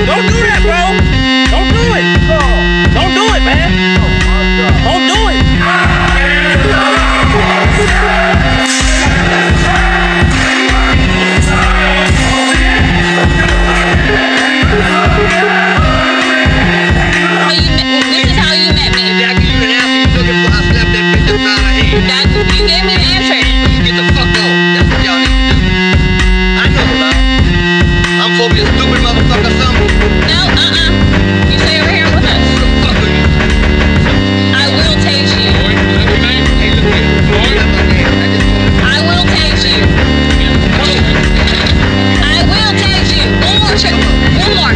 Don't do that, bro. Don't do it. Don't do it, man. Don't do it. This is how you met me. Exactly, you didn't ask me. You took it before I slapped that bitch upside her head. You gave me the answer. You get the fuck on. That's what y'all need to do. I know the lie. I'm supposed to be a stupid motherfucker or something. No, you stay over here with us. Who the fuck are you? I will tase you. Hey, look here. I will tase you. I will tase you. One more trick. One more.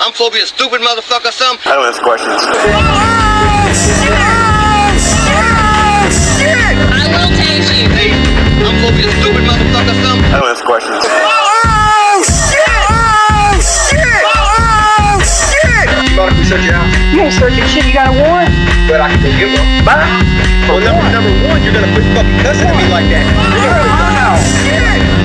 I'm supposed to be a stupid motherfucker or something. I don't ask questions. I will tase you. I'm supposed to be a stupid motherfucker or something. I don't ask questions. You thought if we search your house? You ain't searching shit, you got a warrant? But I can go give one. Bye. Well, number one, you're gonna quit fucking cussing at me like that.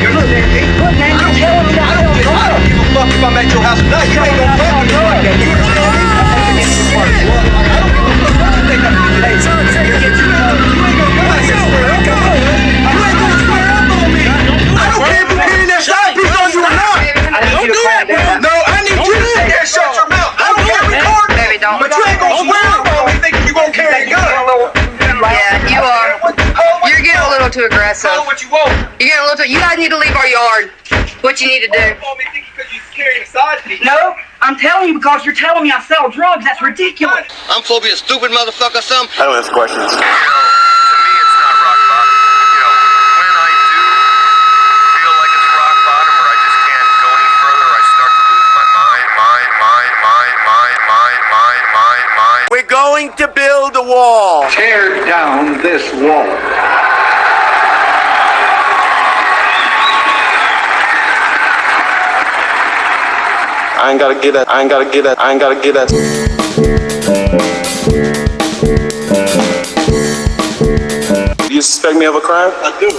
You're looking at me. Look, man, you telling me I don't give a fuck if I'm at your house or not. You ain't gonna fuck with me like that. You understand me? I don't give a fuck what you think I'm gonna do. You ain't gonna go out here square up on me. You ain't gonna square up on me. I don't care if you're getting that shot piece on you or not. I need you to quiet down. No, I need you to sit there and shut your mouth. I don't care if record that. But you ain't gonna swear up on me thinking you gonna carry a gun. Yeah, you are. You're getting a little too aggressive. Call what you want. You're getting a little too. You guys need to leave our yard. What you need to do. No, I'm telling you because you're telling me I sell drugs. That's ridiculous. I'm supposed to be a stupid motherfucker or something. I don't ask questions. To me, it's not rock bottom. When I do feel like it's rock bottom or I just can't go any further, I start to lose my mind. We're going to build a wall. Tear down this wall. I ain't gotta get that. I ain't gotta get that. I ain't gotta get that. Do you suspect me of a crime? I do.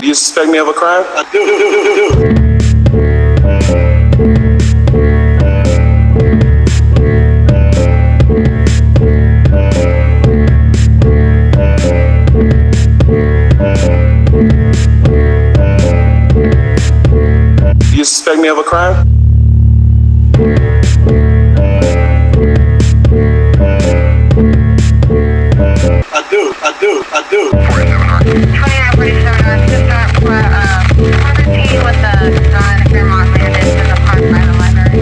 Do you suspect me of a crime? I do. Do you suspect me of a crime? I do. 2947, just start quarantine with the gun if you're not landed in the park by the library.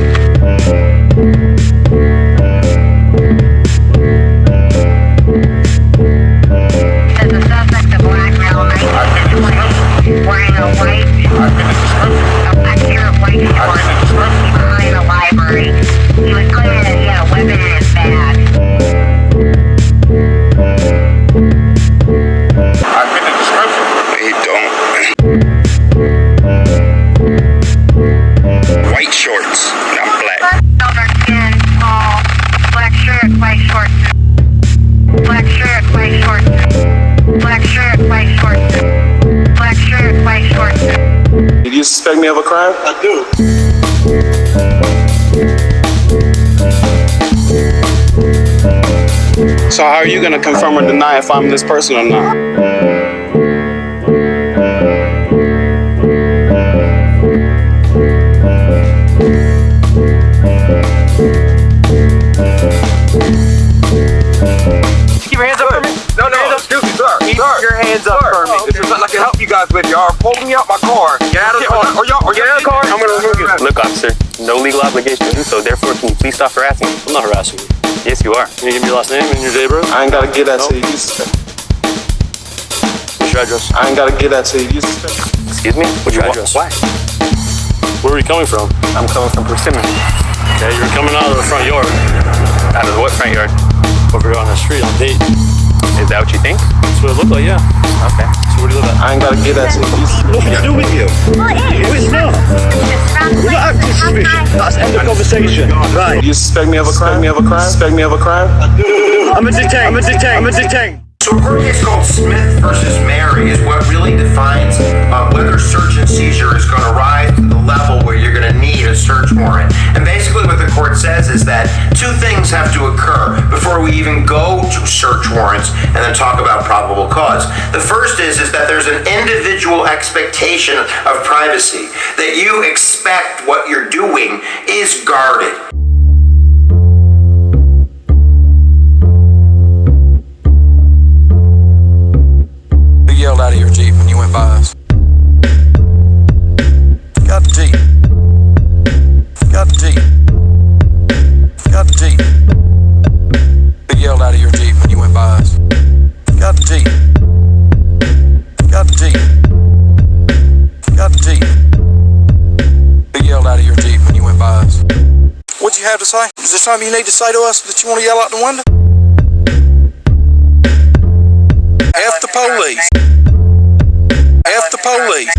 Says the suspect, a black male, 1920, wearing a white, accurate white short, behind the library. He was claiming that he had a weapon in his bag. White shorts, not black. Silver skin, tall, black shirt, white shorts. Black shirt, white shorts. Black shirt, white shorts. Black shirt, white shorts. Do you suspect me of a crime? I do. So how are you gonna confirm or deny if I'm this person or not? Keep your hands up for me. No, excuse me, sir. Keep your hands up for me. This is something I can help you guys with. Y'all are pulling me out my car. Get out of the car. Get out of the car. I'm gonna remove you. Look, officer, no legal obligation to do so. Therefore, can you please stop harassing me? I'm not harassing you. Yes, you are. Can you give me your last name and your day, bro? I ain't gotta get that to you. You suspect. What's your address? I ain't gotta get that to you. You suspect. Excuse me? What's your address? Why? Where are you coming from? I'm coming from Persimmon. Okay, you're coming out of the front yard. Out of what front yard? Over here on the street on date. Is that what you think? That's what it looked like, yeah. Okay. So where do you live at? I ain't gotta get that to you. Nothing to do with you. It's not. We're not acting suspicious. That's end of conversation. Right. Do you suspect me of a crime? Suspect me of a crime? I do. I'm a detained. So a court case called Smith versus Mary is what really defines whether search and seizure is going to rise to the level where you're going to need a search warrant. And basically what the court says is that two things have to occur before we even go to search warrants and then talk about probable cause. The first is that there's an individual expectation of privacy, that you expect what you're doing is guarded. Yelled out of your Jeep when you went by us. Got the Jeep. Got the Jeep. Got the Jeep. Big yelled out of your Jeep when you went by us. Got the Jeep. Got the Jeep. Got the Jeep. Big yelled out of your Jeep when you went by us. What'd you have to say? Is there something you need to say to us that you want to yell out the window? F the police. F the police.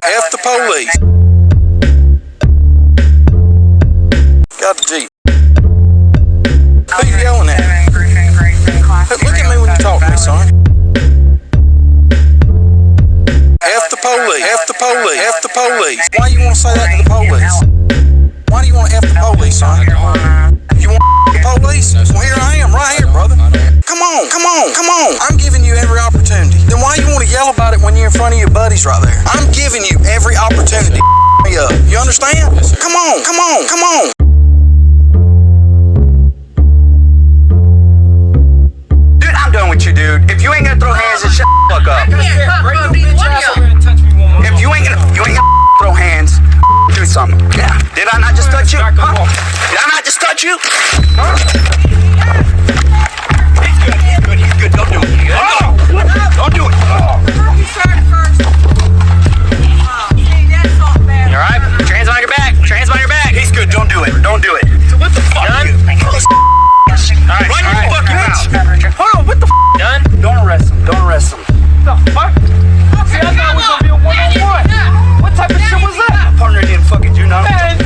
F the police. Got the Jeep. Who you yelling at? Look at me when you talk to me, son. F the police. F the police. F the police. Why you want to say that to the police? Why do you want to F the police, son? You want the police? Well, here I am, right here, brother. Come on, come on, come on. I'm giving you every opportunity. Then why you want to yell about it when you're in front of your buddies right there? I'm giving you every opportunity. Me up. You understand? Come on, come on, come on. Dude, I'm done with you, dude. If you ain't gonna throw hands and shut the fuck up. If you ain't gonna throw hands, do something. Yeah. Did I not just touch you? Huh? Did I not just touch you? Huh? He's good. Don't do it. Don't do it. You alright? Put your hands behind your back. Put your hands behind your back. He's good. Don't do it. Don't do it. So what the fuck? Done? Alright. Run your fucking mouth. Hold on. What the fuck? Done? Don't arrest him. Don't arrest him. What the fuck? See, I thought it was gonna be a one-on-one. What type of shit was that? My partner didn't fucking do nothing.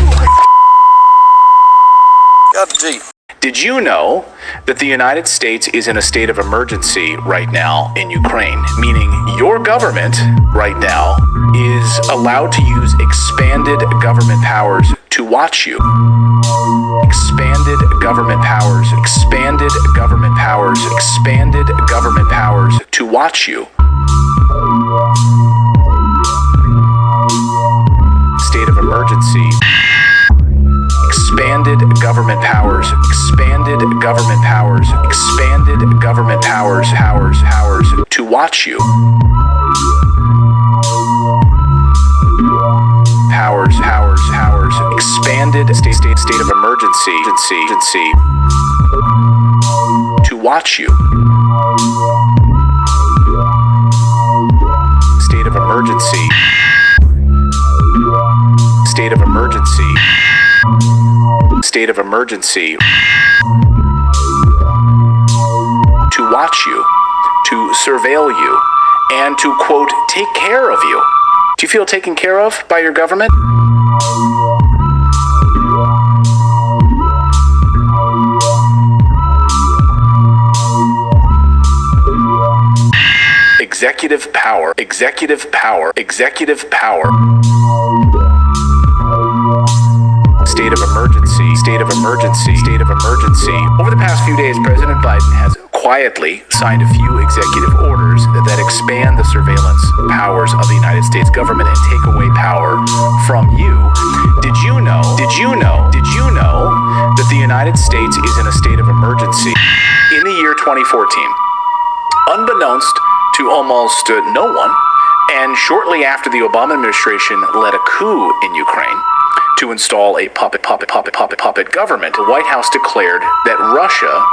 Got the Jeep. Did you know that the United States is in a state of emergency right now in Ukraine? Meaning your government right now is allowed to use expanded government powers to watch you. Expanded government powers, expanded government powers, expanded government powers to watch you. State of emergency. Expanded government powers, expanded government powers, expanded government powers to watch you. Powers, expanded state of emergency to watch you. State of emergency. State of emergency. State of emergency to watch you, to surveil you, and to, quote, take care of you. Do you feel taken care of by your government? Executive power, executive power, executive power. State of emergency, state of emergency, state of emergency. Over the past few days, President Biden has quietly signed a few executive orders that expand the surveillance powers of the United States government and take away power from you. Did you know that the United States is in a state of emergency in the year 2014? Unbeknownst to almost no one, and shortly after the Obama administration led a coup in Ukraine to install a puppet government, the White House declared that Russia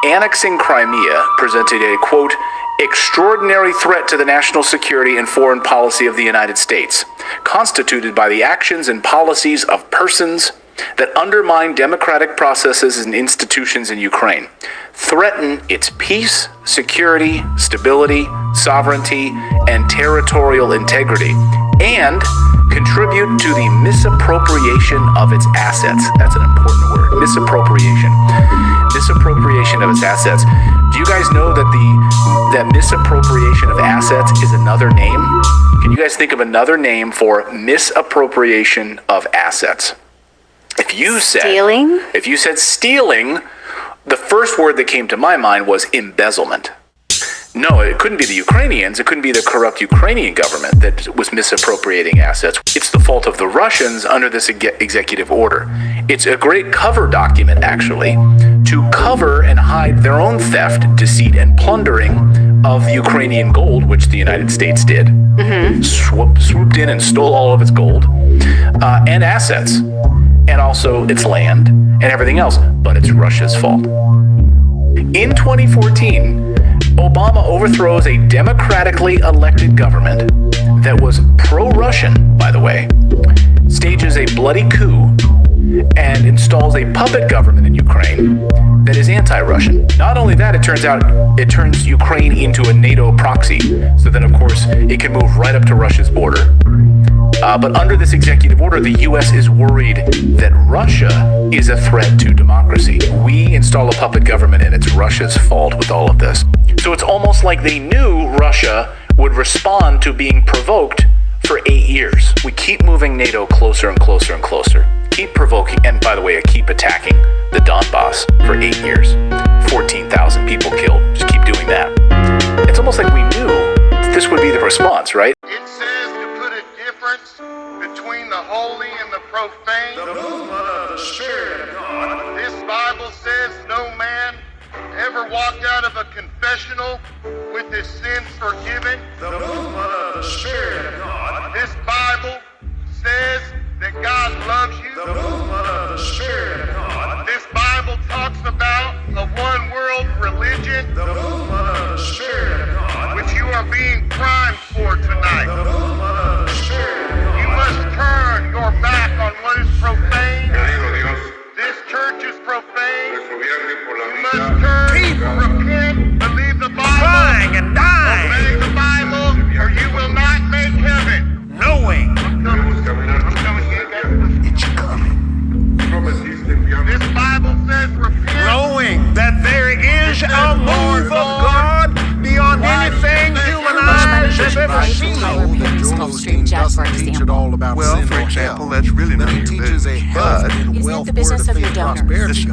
annexing Crimea presented a, quote, extraordinary threat to the national security and foreign policy of the United States, constituted by the actions and policies of persons that undermine democratic processes and institutions in Ukraine, threaten its peace, security, stability, sovereignty, and territorial integrity, and contribute to the misappropriation of its assets. That's an important word. Misappropriation. Misappropriation misappropriation of its assets. Do you guys know that that misappropriation of assets is another name? Can you guys think of another name for misappropriation of assets? If you said stealing, the first word that came to my mind was embezzlement. No, it couldn't be the Ukrainians. It couldn't be the corrupt Ukrainian government that was misappropriating assets. It's the fault of the Russians under this executive order. It's a great cover document, actually, to cover and hide their own theft, deceit, and plundering of Ukrainian gold, which the United States did. Swooped in and stole all of its gold and assets, and also its land and everything else. But it's Russia's fault. In 2014, Obama overthrows a democratically elected government that was pro-Russian, by the way, stages a bloody coup, and installs a puppet government in Ukraine that is anti-Russian. Not only that, it turns Ukraine into a NATO proxy, so then, of course, it can move right up to Russia's border. But under this executive order, the U.S. is worried that Russia is a threat to democracy. We install a puppet government, and it's Russia's fault with all of this. So it's almost like they knew Russia would respond to being provoked for 8 years. We keep moving NATO closer and closer and closer. Keep provoking, and by the way, keep attacking the Donbass for 8 years. 14,000 people killed. Just keep doing that. It's almost like we knew this would be the response, right? It says to put a difference between the holy and the profane. The movement of the Spirit of God. This Bible says no man ever walked out of a confessional with his sins forgiven. The movement of the Spirit of God. This Bible says that God loves you. The movement of the Spirit of God. This Bible talks about a one world religion. The movement of the Spirit of God. Which you are being primed for tonight. The movement of the Spirit of God. You must turn your back on what is profane. This church is profane. You must turn, repent, believe the Bible, crying and dying. Obey the Bible, or you will not make heaven. Knowing. I'm coming. It's coming. This Bible says repent. Knowing that there is a move of God beyond anything human eyes have ever seen. Well, for example, that's really none of your business. But isn't it the business of your donors?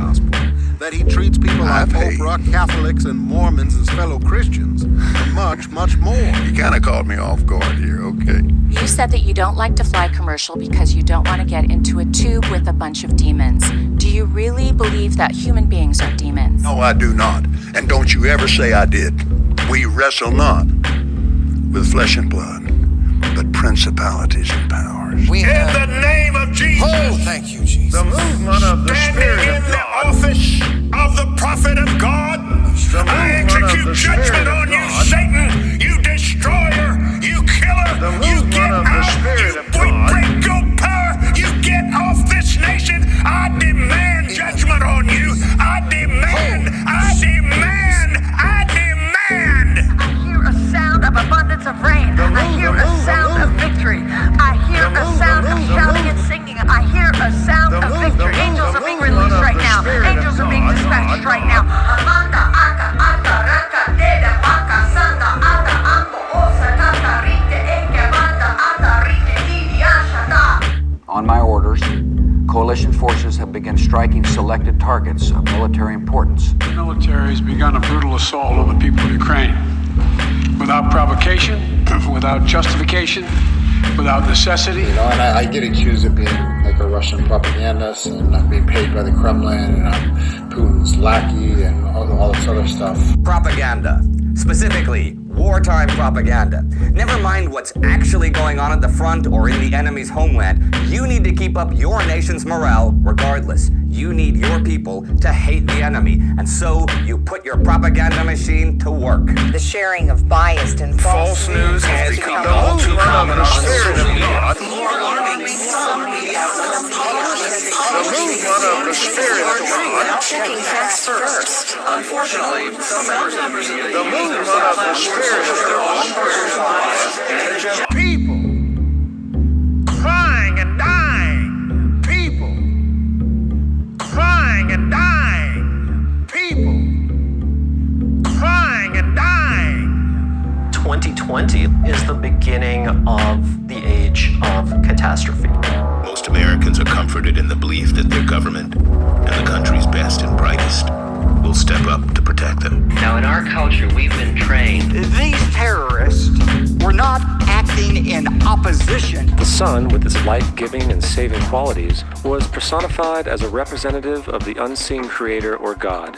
That he treats people like Oprah, Catholics, and Mormons as fellow Christians, and much, much more. You kind of caught me off guard here, okay? You said that you don't like to fly commercial because you don't want to get into a tube with a bunch of demons. Do you really believe that human beings are demons? No, I do not. And don't you ever say I did. We wrestle not with flesh and blood, but principalities and powers. In the name of Jesus. Oh, thank you, Jesus. The movement of the Spirit of God. The office of the prophet of God. I execute judgment on you, Satan, you destroyer, you killer. You get out. We break your power. You get off this nation. I demand judgment on you. I demand. I hear a sound of abundance of rain. I hear a sound of victory. I hear a sound of shouting and singing. I hear a sound of victory. Angels are being released right now. Angels are being dispatched right now. On my orders, coalition forces have begun striking selected targets of military importance. The military has begun a brutal assault on the people of Ukraine. Without provocation, without justification, without necessity. You know, and I get accused of being like a Russian propagandist, and I'm being paid by the Kremlin, and I'm Putin's lackey, and all this other stuff. Propaganda. Specifically, wartime propaganda. Never mind what's actually going on at the front or in the enemy's homeland, you need to keep up your nation's morale regardless. You need your people to hate the enemy, and so you put your propaganda machine to work. The sharing of biased and false news has become all too common on social media. More alarming, some media The movement of the Spirit of God. checking facts first. Unfortunately, some members of the movement of the Spirit of God. People crying and dying. People crying and dying. People beginning of the age of catastrophe. Most Americans are comforted in the belief that their government and the country's best and brightest will step up to protect them. Now, in our culture, we've been trained. These terrorists were not acting in opposition. The sun, with its life-giving and saving qualities, was personified as a representative of the unseen creator or God.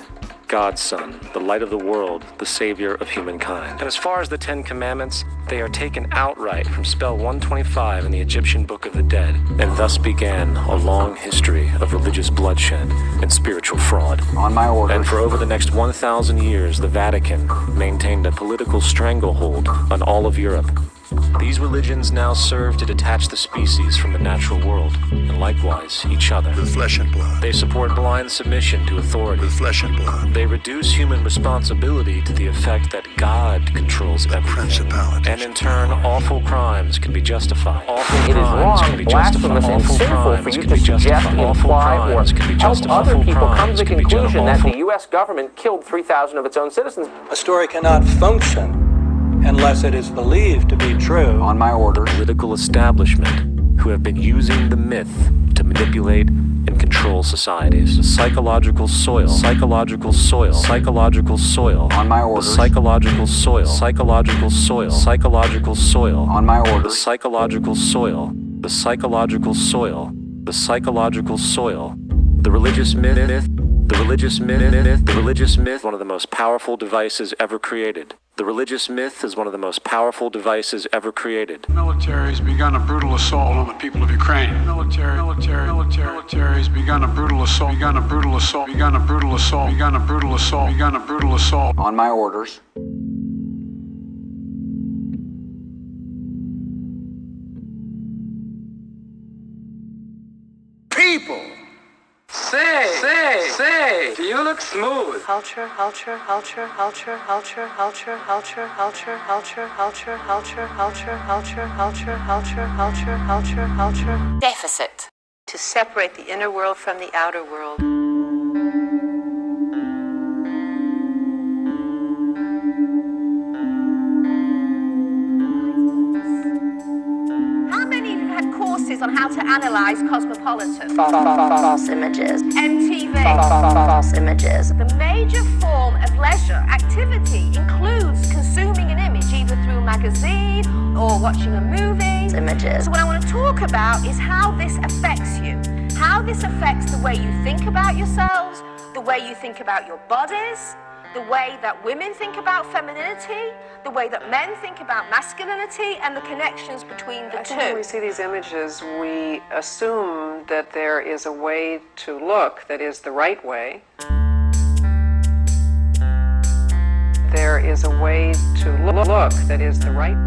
God's Son, the light of the world, the savior of humankind. And as far as the Ten Commandments, they are taken outright from spell 125 in the Egyptian Book of the Dead, and thus began a long history of religious bloodshed and spiritual fraud. On my orders. And for over the next 1,000 years, the Vatican maintained a political stranglehold on all of Europe. These religions now serve to detach the species from the natural world, and likewise each other. With flesh and blood. They support blind submission to authority. With flesh and blood. They reduce human responsibility to the effect that God controls everything. And in turn, awful crimes can be justified. Awful crimes can be justified. Awful crimes can be justified. Awful crimes can be justified. Other people come to the conclusion that the U.S. government killed 3,000 of its own citizens. A story cannot function unless it is believed to be true. On my orders. Political establishment who have been using the myth to manipulate and control societies. The psychological soil. Psychological soil. Psychological soil. On my orders. The psychological soil. Psychological soil. Psychological soil. On my orders. The psychological soil. The psychological soil. The psychological soil. The religious myth. The religious myth. The religious myth. One of the most powerful devices ever created. The religious myth is one of the most powerful devices ever created. The military has begun a brutal assault on the people of Ukraine. Military has begun a brutal assault. Begun a brutal assault. Begun a brutal assault. Begun a brutal assault. Begun a brutal assault. On my orders. People. Say, do you look smooth? Culture. Deficit. To separate the inner world from the outer world. courses on how to analyze Cosmopolitan. False images. MTV. False images. The major form of leisure activity includes consuming an image either through a magazine or watching a movie. Images. So what I want to talk about is how this affects you. How this affects the way you think about yourselves, the way you think about your bodies, the way that women think about femininity, the way that men think about masculinity, and the connections between the two. When we see these images, we assume that there is a way to look that is the right way. There is a way to look that is the right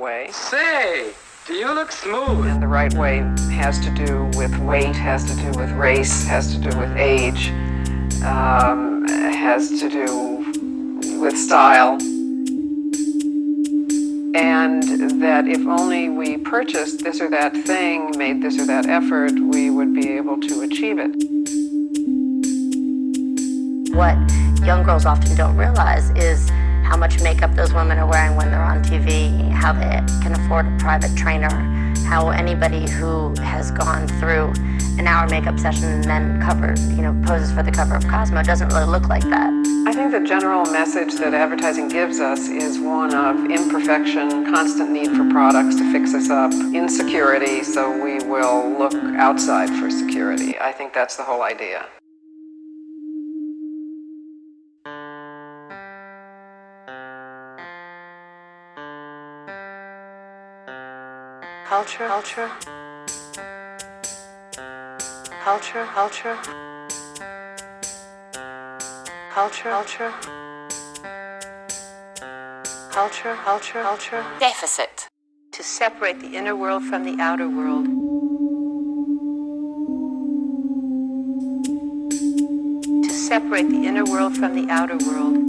way. Say, do you look smooth? And the right way has to do with weight, has to do with race, has to do with age, has to do with style. And that if only we purchased this or that thing, made this or that effort, we would be able to achieve it. What young girls often don't realize is how much makeup those women are wearing when they're on TV, how they can afford a private trainer, how anybody who has gone through an hour makeup session and then poses for the cover of Cosmo doesn't really look like that. I think the general message that advertising gives us is one of imperfection, constant need for products to fix us up, insecurity, so we will look outside for security. I think that's the whole idea. Culture. Deficit. To separate the inner world from the outer world. To separate the inner world from the outer world.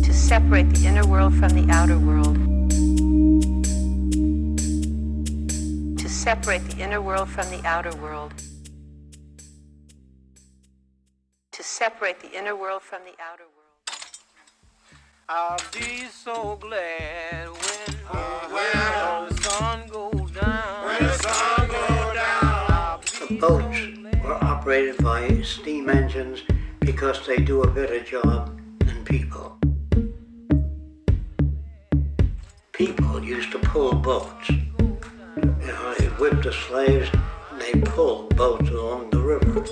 To separate the inner world from the outer world. To separate the inner world from the outer world. To separate the inner world from the outer world. I'll be so glad when the sun goes down. When the sun goes down. The boats were operated by steam engines because they do a better job than people. People used to pull boats. They whipped the slaves and they pulled boats along the river.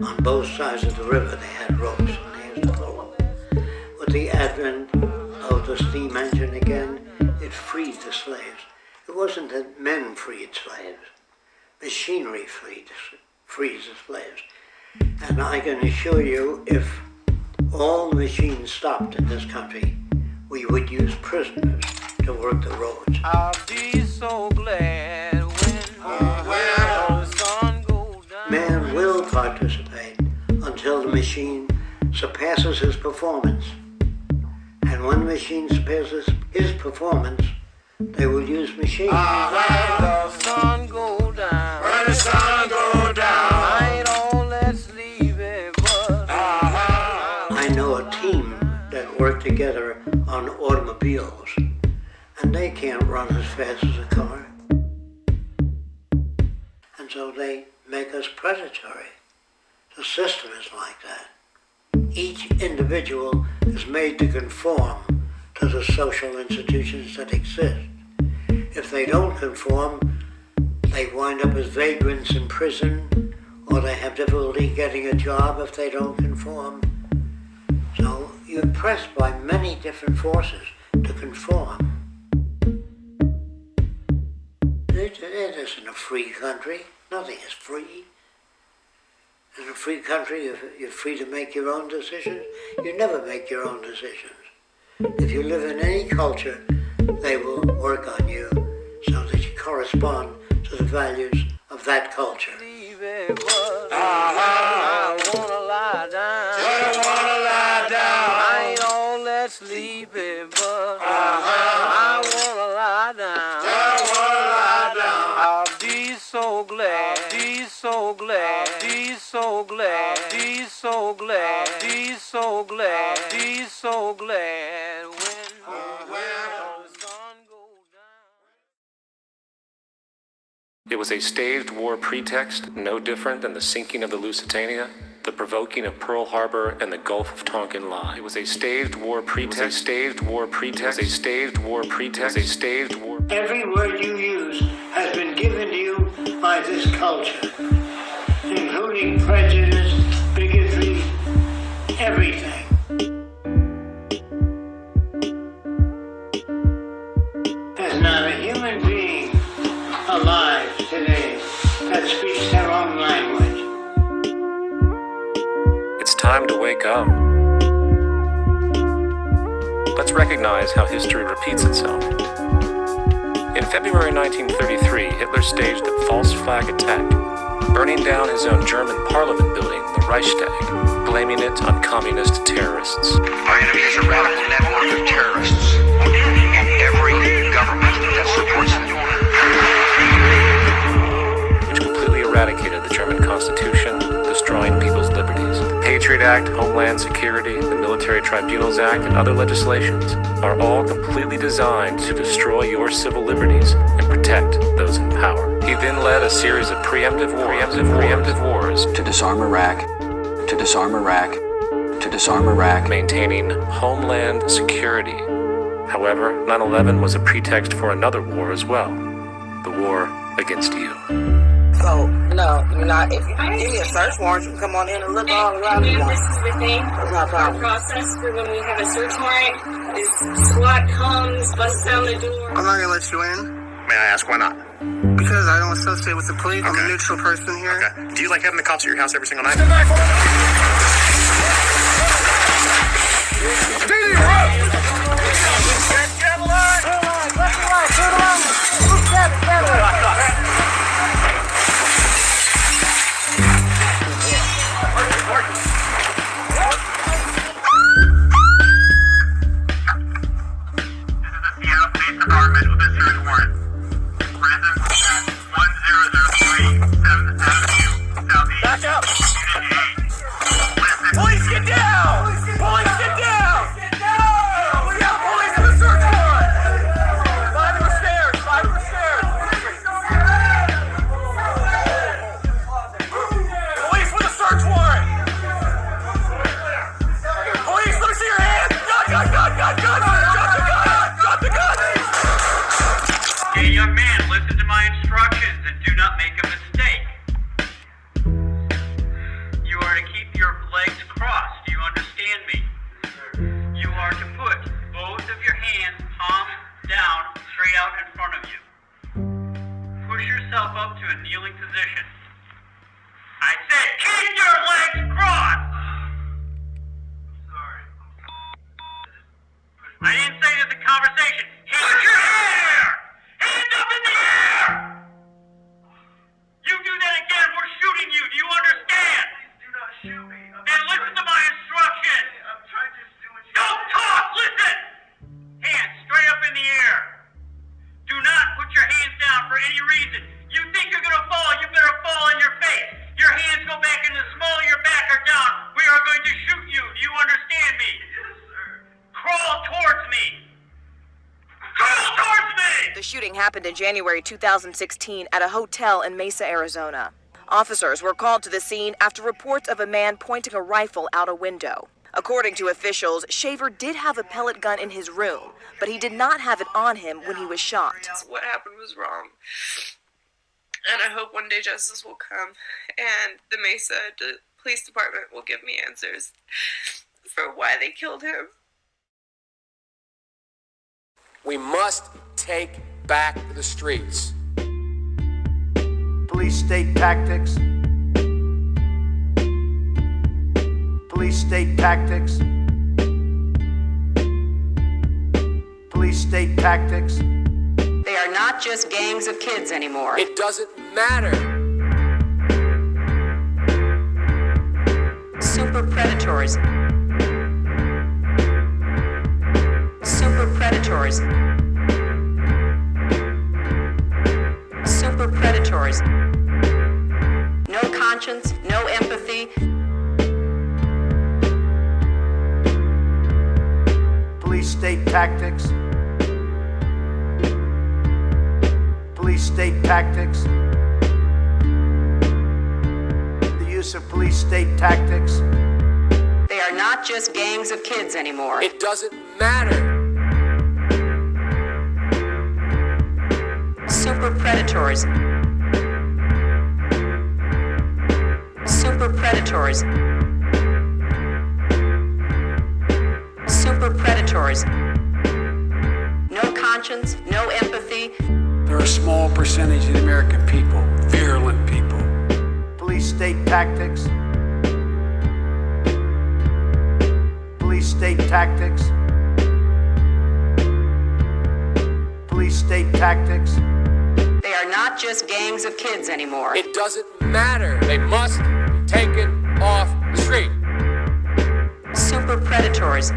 On both sides of the river they had ropes and they used to pull them. With the advent of the steam engine again, it freed the slaves. It wasn't that men freed slaves. Machinery frees the slaves. And I can assure you, if all machines stopped in this country, we would use prisoners to work the roads. I'll be so glad when the sun goes down. Man will participate until the machine surpasses his performance. And when the machine surpasses his performance, they will use machines. When the sun goes down. When the sun goes down. I ain't all that sleepy, but I know a team that work together on automobiles, and they can't run as fast as a car. And so they make us predatory. The system is like that. Each individual is made to conform to the social institutions that exist. If they don't conform, they wind up as vagrants in prison, or they have difficulty getting a job if they don't conform. So you're pressed by many different forces to conform. It isn't a free country. Nothing is free. In a free country, you're free to make your own decisions. You never make your own decisions. If you live in any culture, they will work on you so that you correspond to the values of that culture. I wanna lie down. I wanna lie down. I ain't all that sleepy, but I wanna lie down. I wanna lie down. I'll be so glad. Be so glad. Be so glad. Be so glad. Be so glad. Be so glad when the sun goes down. It was a staged war pretext, no different than the sinking of the Lusitania, the provoking of Pearl Harbor, and the Gulf of Tonkin lie. It was a staged war pretext, staged war pretext, a staged war pretext, a staged war. Every word you use has been given to you by this culture, including prejudice, bigotry, everything. There's not a human being alive today that speaks their own language. It's time to wake up. Let's recognize how history repeats itself. In February 1933, Hitler staged a false flag attack, burning down his own German parliament building, the Reichstag, blaming it on communist terrorists. Our enemy is a radical network of terrorists, and every government that supports them. Which completely eradicated the German Constitution, destroying people's liberties. The Patriot Act, Homeland Security, the Military Tribunals Act, and other legislations are all completely designed to destroy your civil liberties and protect those in power. He then led a series of preemptive wars to disarm Iraq, to disarm Iraq, to disarm Iraq, maintaining homeland security. However, 9/11 was a pretext for another war as well, the war against you. So, no, you're not. If you give me a search warrant, you can come on in and look all around you. This is the thing. That's not a Our problem. process for when we have a search warrant is SWAT comes, busts down the door. I'm not gonna let you in. May I ask why not? Because I don't associate with the police. I'm a neutral person here. Okay. Do you like having the cops at your house every single night? Back up! Police, get down! Police! happened in January 2016 at a hotel in Mesa, Arizona. Officers were called to the scene after reports of a man pointing a rifle out a window. According to officials, Shaver did have a pellet gun in his room, but he did not have it on him when he was shot. What happened was wrong. And I hope one day justice will come and the Mesa Police Department will give me answers for why they killed him. We must take back the streets. Police state tactics. Police state tactics. Police state tactics. They are not just gangs of kids anymore. It doesn't matter. Super predators. Super predators. Super predators. No conscience, no empathy. Police state tactics. Police state tactics. The use of police state tactics. They are not just gangs of kids anymore. It doesn't matter. Super predators. Super predators. Super predators. No conscience, no empathy. They're a small percentage of the American people, virulent people. Police state tactics. Police state tactics. Police state tactics. They are not just gangs of kids anymore. It doesn't matter. They must be taken off the street. Super predators.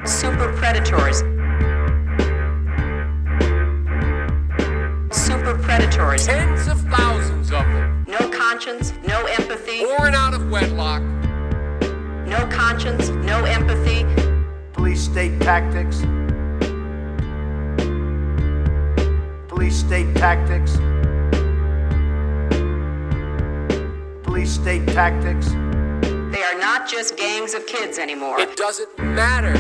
Super predators. Super predators. Tens of thousands of them. No conscience, no empathy. Born out of wedlock. No conscience, no empathy. Police state tactics. Police state tactics. Police state tactics. They are not just gangs of kids anymore. It doesn't matter.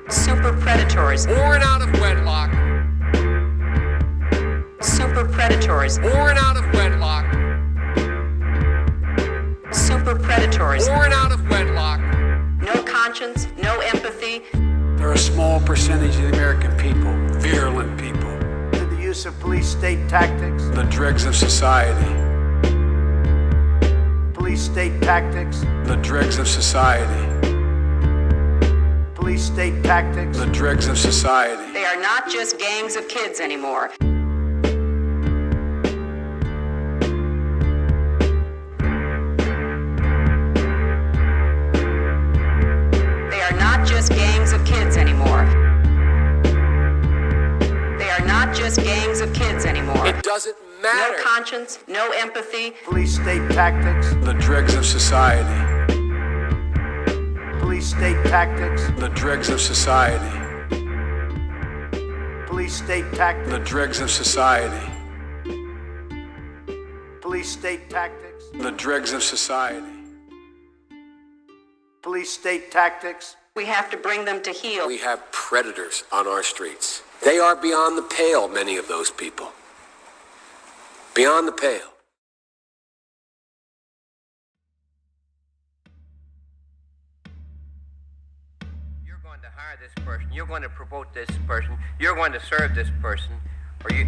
Super predators. Born out of wedlock. Super predators. Born out of wedlock. Super predators. Born out of wedlock. No conscience, no empathy. They're a small percentage of the American people, virulent people. To the use of police state tactics. The dregs of society. Police state tactics. The dregs of society. Police state tactics. The dregs of society. They are not just gangs of kids anymore. They are not just gangs of kids anymore. They are not just gangs of kids anymore. It doesn't matter. No conscience, no empathy. Police state tactics. The dregs of society. Police state tactics. The dregs of society. Police state tactics. The dregs of society. Police state tactics. The dregs of society. Police state tactics. We have to bring them to heel. We have predators on our streets. They are beyond the pale, many of those people. Beyond the pale. You're going to hire this person, you're going to promote this person, you're going to serve this person, or you...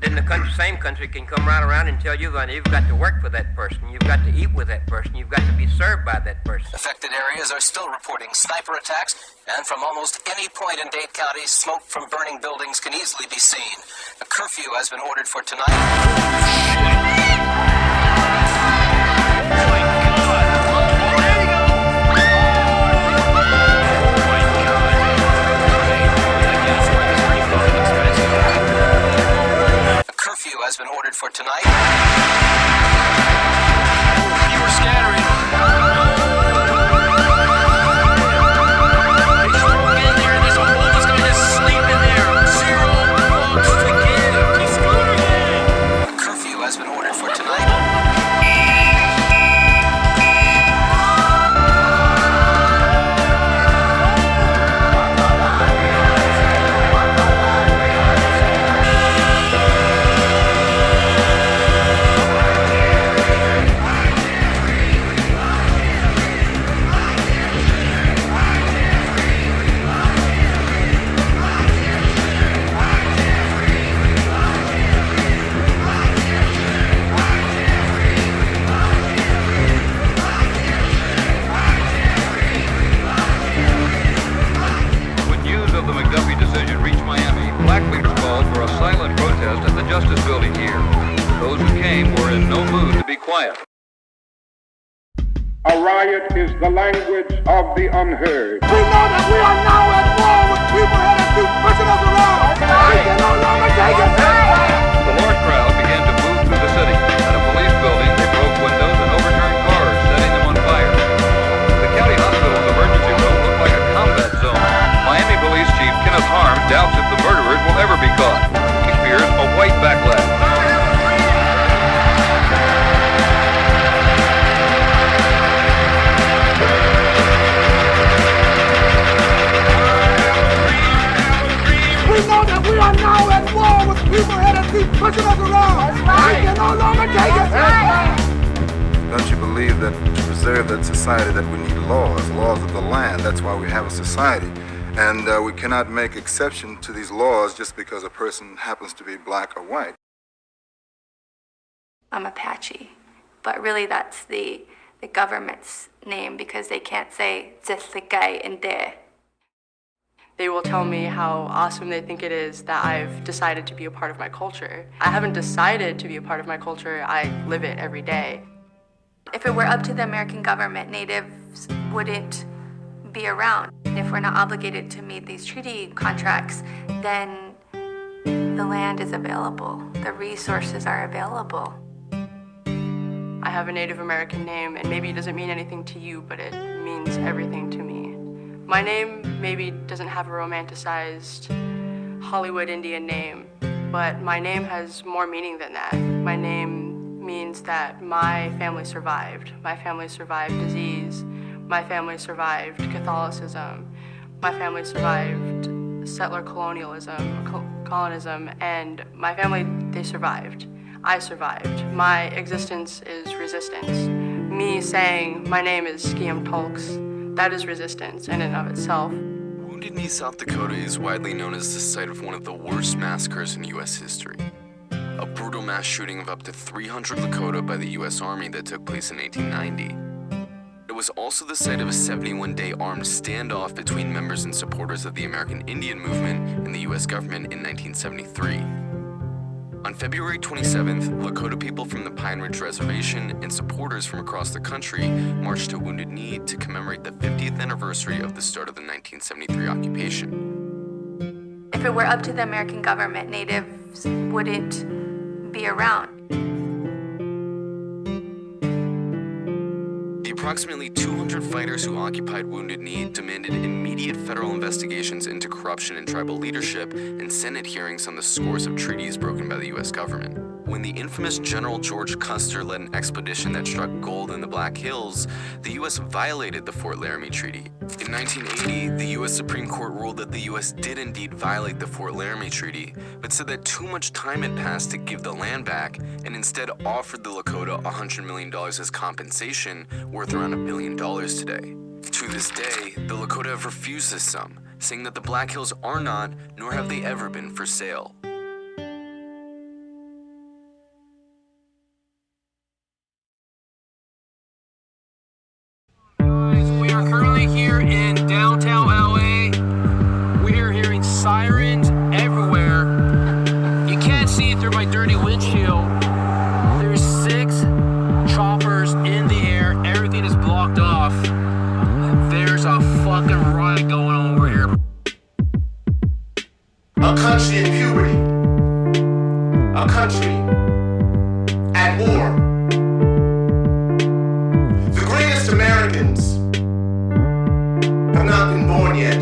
Then the same country can come right around and tell you you've got to work for that person, you've got to eat with that person, you've got to be served by that person. Affected areas are still reporting sniper attacks, and from almost any point in Dade County, smoke from burning buildings can easily be seen. A curfew has been ordered for tonight. Has been ordered for tonight. You were scattering. riot is the language of the unheard. We know that we are now at war with people that have been pushing us around. We can no longer take it. The large crowd began to move through the city. At a police building, they broke windows and overturned cars, setting them on fire. The county hospital's emergency room looked like a combat zone. Miami Police Chief Kenneth Harm doubts if the murderers will ever be caught. He fears a white backlash. We know that we are now at war with people that have been pushing us around. We can no longer take it. Don't you believe that to preserve that society that we need laws of the land? That's why we have a society. And we cannot make exception to these laws just because a person happens to be black or white. I'm Apache, but really that's the government's name because they can't say Tsithikai and there. They will tell me how awesome they think it is that I've decided to be a part of my culture. I haven't decided to be a part of my culture, I live it every day. If it were up to the American government, natives wouldn't be around. If we're not obligated to meet these treaty contracts, then the land is available, the resources are available. I have a Native American name, and maybe it doesn't mean anything to you, but it means everything to me. My name maybe doesn't have a romanticized Hollywood Indian name, but my name has more meaning than that. My name means that my family survived. My family survived disease. My family survived Catholicism. My family survived settler colonism, and my family, they survived. I survived. My existence is resistance. Me saying my name is Skiam Tulks, that is resistance in and of itself. Wounded Knee, South Dakota is widely known as the site of one of the worst massacres in U.S. history. A brutal mass shooting of up to 300 Lakota by the U.S. Army that took place in 1890. It was also the site of a 71-day armed standoff between members and supporters of the American Indian Movement and the U.S. government in 1973. On February 27th, Lakota people from the Pine Ridge Reservation and supporters from across the country marched to Wounded Knee to commemorate the 50th anniversary of the start of the 1973 occupation. If it were up to the American government, natives wouldn't be around. The approximately 200 fighters who occupied Wounded Knee demanded immediate federal investigations into corruption in tribal leadership and Senate hearings on the scores of treaties broken by the U.S. government. When the infamous General George Custer led an expedition that struck gold in the Black Hills, the U.S. violated the Fort Laramie Treaty. In 1980, the U.S. Supreme Court ruled that the U.S. did indeed violate the Fort Laramie Treaty, but said that too much time had passed to give the land back, and instead offered the Lakota $100 million as compensation, worth around $1 billion today. To this day, the Lakota have refused this sum, saying that the Black Hills are not, nor have they ever been, for sale. We are currently here in downtown LA. We are hearing sirens everywhere. You can't see it through my dirty windshield. There's 6 choppers in the air. Everything is blocked off. There's a fucking riot going on over here. A country in puberty. A country at war. The greatest Americans have not been born yet.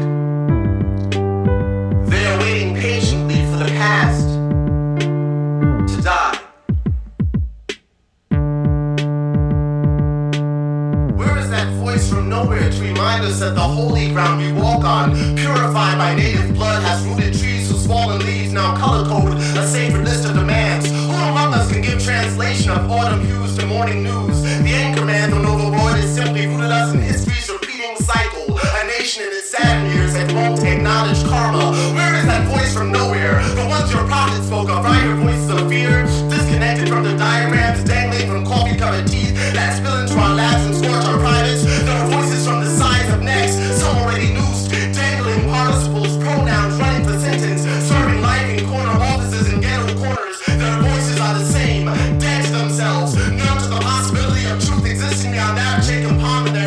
They are waiting patiently for the past to die. Where is that voice from nowhere to remind us that the holy ground we walk on, purified by native blood, has rooted trees whose fallen leaves now color code a sacred list of demands? Who among us can give translation of autumn hues to morning news? The anchor man from Nova Void has simply rooted us in history's repeating cycle. A nation in its sad years that won't acknowledge karma. Where is that voice from nowhere? The ones your prophet spoke of, right? Your voices of fear, disconnected from the diagrams, dangling from coffee-covered teeth that spill into our laps and scorch our privates. There are voices from the sides of necks, some already noosed, dangling participles, pronouns, running for sentence, serving life in corner offices and ghetto corners. Their voices are the same, dead to themselves, numb to the possibility of truth existing beyond that chicken palm in their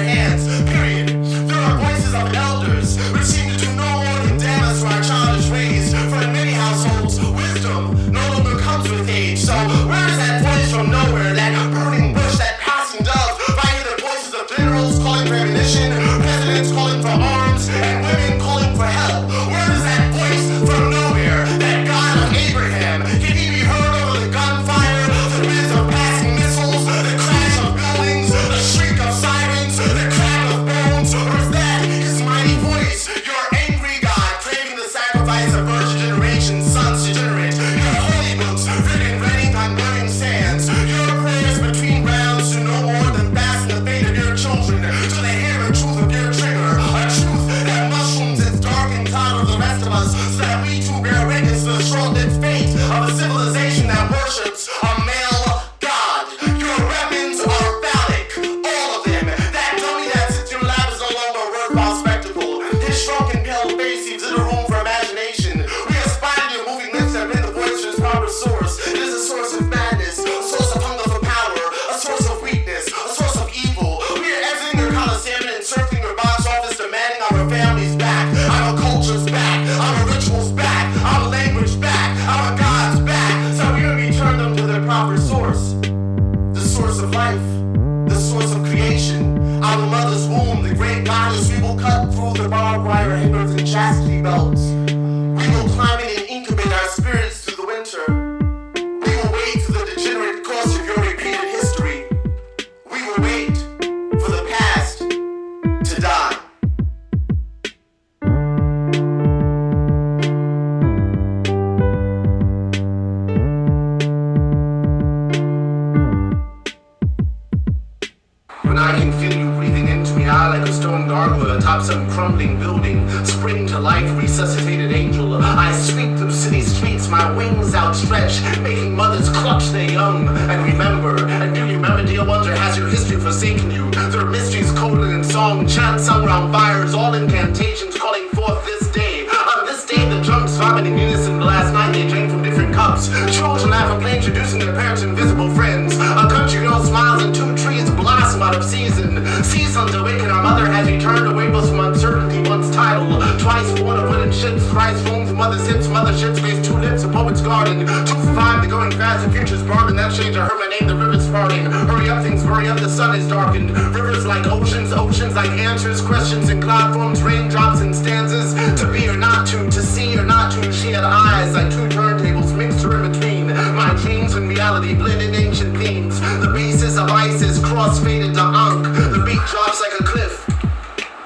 atop some crumbling building, spring to life, resuscitated angel. I sweep through city streets, my wings outstretched, making mothers clutch their young. And remember, and do you remember, dear ones, or has your history forsaken you? There are mysteries coded in song, chants sung around fires, all incantations calling forth this day. On this day, the drums vomit in unison. Last night they drank from different cups. Children laugh and play, introducing their parents and invisible friends. A country girl smiles and 2 trees blossom out of season. Seasons awaken, our mother has returned away from uncertainty, once title. Twice born of wooden ships, thrice flown from mother's hips. Mother ships face 2 lips, a poet's garden. 2 for 5, the going fast, the future's bargain. That change I heard my name, the river's parting. Hurry up, things hurry up, the sun is darkened. Rivers like oceans, oceans like answers. Questions in cloud forms, raindrops and stanzas. To be or not to see or not to. She had eyes like 2 turntables mixed her in between. My dreams and reality blend in ancient themes. The basis of ISIS cross-faded to Ankh. The beat drops like a cliff,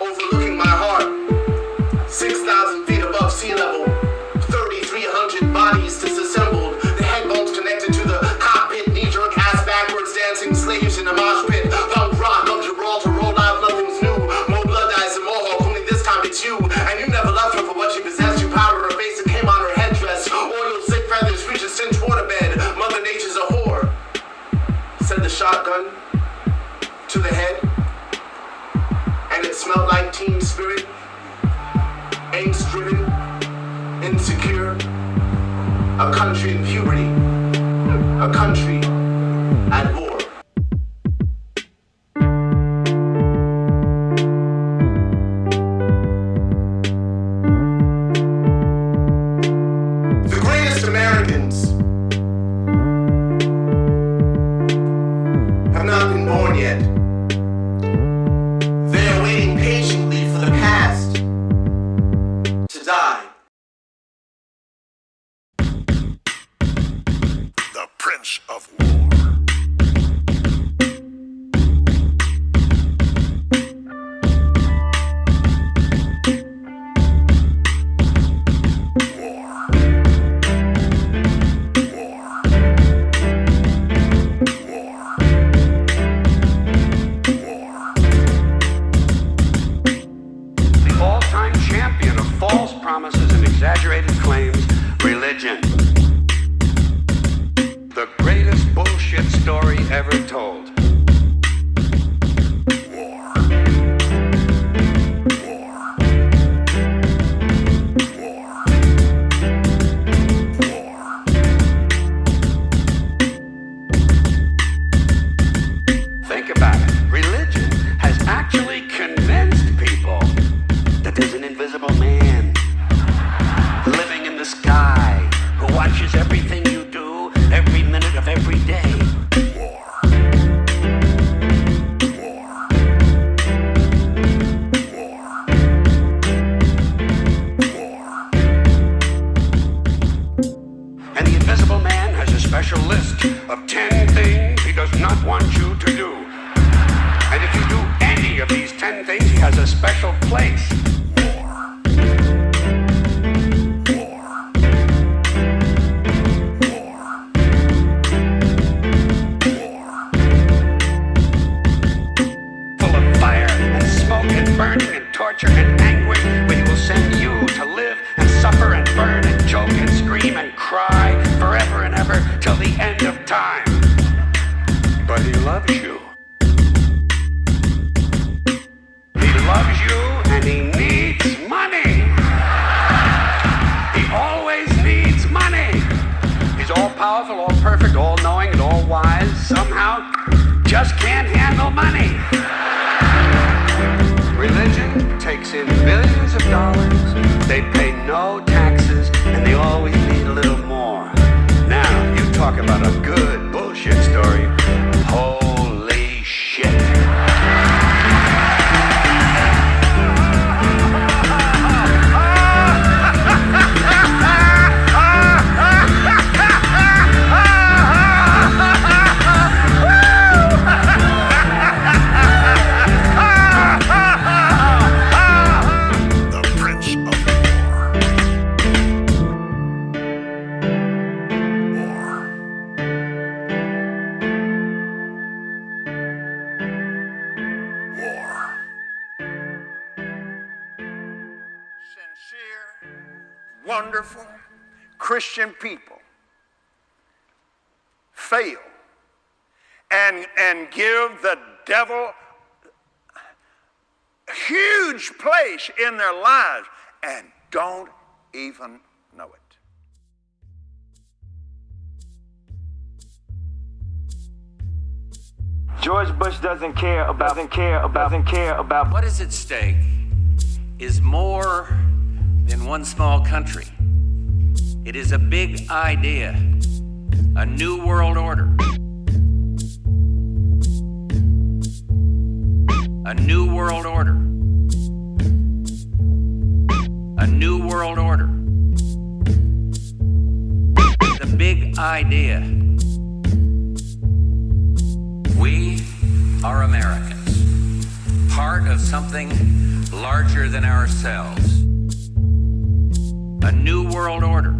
overlooking my heart. 6,000 feet above sea level. 3,300 bodies disassembled. The head bones connected to the cockpit. Knee-jerk ass backwards dancing slaves in a mosh pit. Punk rock of Gibraltar rolled out, nothing's new. More blood eyes and Mohawk, only this time it's you. And you never loved her for what she possessed. You powdered her face and came on her headdress. Oil sick feathers reach a cinch waterbed. Mother Nature's a whore. Said the shotgun to the head. And it smelled like teen spirit. Angst-driven, insecure, a country in puberty, a country at war. The greatest Americans have not been born yet. They are waiting patiently for the past to die. The Prince of War. The all-time champion of false promises and exaggerated claims, religion. The greatest bullshit story ever told. Think about it. Religion has actually convinced people that there's an invisible man living in the sky who watches everything you do every minute of every day. And the invisible man has a special list of 10 things he does not want you to do. And if you do any of these 10 things, he has a special place. Full of fire and smoke and burning and torture and anguish, where he will send you to live and suffer and burn and choke and scream and cry forever and ever till the end of time. But he loves you. He loves you and he needs money. He always needs money. He's all powerful, all perfect, all knowing, and all wise. Somehow, just can't handle money. Religion takes in billions of dollars. They pay no taxes, and they always need a little more. Now, you talk about a good bullshit story. Holy shit. wonderful Christian people fail and give the devil a huge place in their lives and don't even know it. George Bush doesn't care about what is at stake is more than one small country. It is a big idea, a new world order. A new world order. A new world order. The big idea. We are Americans, part of something larger than ourselves. A new world order.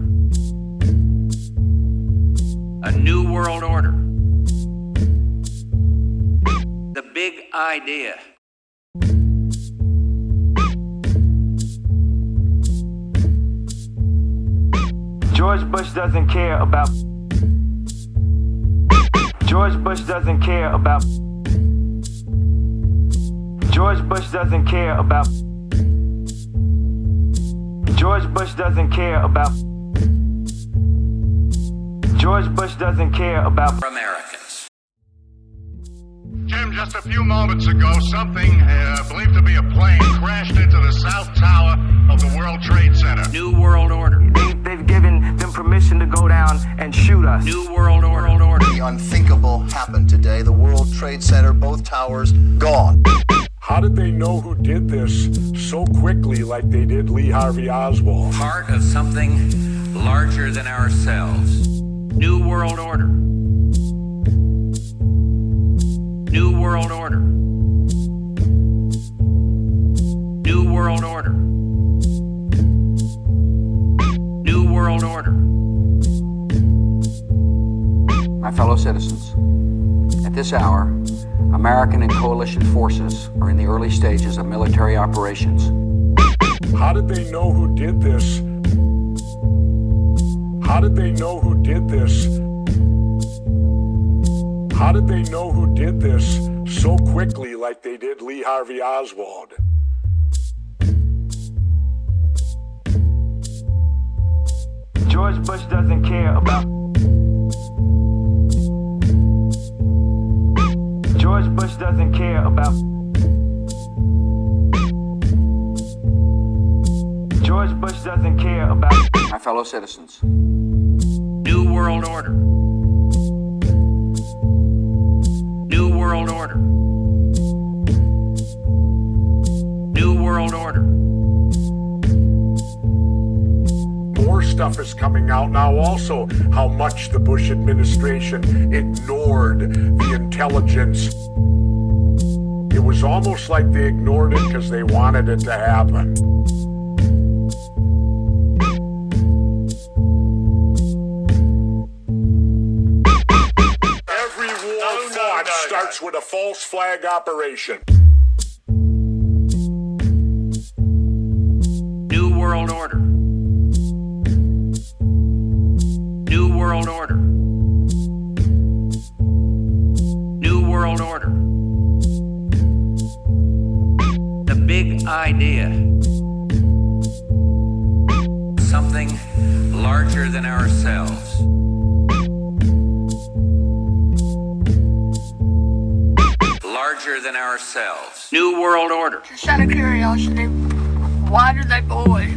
A new world order. The big idea. George Bush doesn't care about. George Bush doesn't care about. George Bush doesn't care about. George Bush doesn't care about. George Bush doesn't care about Americans. Jim, just a few moments ago, something believed to be a plane crashed into the South Tower of the World Trade Center. New World Order. They've given them permission to go down and shoot us. New World Order. The unthinkable happened today. The World Trade Center, both towers, gone. How did they know who did this so quickly like they did Lee Harvey Oswald? Part of something larger than ourselves. New World Order. New World Order. New World Order. New World Order. My fellow citizens, at this hour, American and coalition forces are in the early stages of military operations. How did they know who did this? How did they know who did this? How did they know who did this so quickly like they did Lee Harvey Oswald? George Bush doesn't care about. George Bush doesn't care about. George Bush doesn't care about. My fellow citizens. New World Order. New World Order. New World Order. More stuff is coming out now also, how much the Bush administration ignored the intelligence. It was almost like they ignored it because they wanted it to happen. Every war fought starts with a false flag operation. New World Order. New World Order. New World Order. The big idea. Something larger than ourselves. Larger than ourselves. New World Order. Just out of curiosity, why do they boys?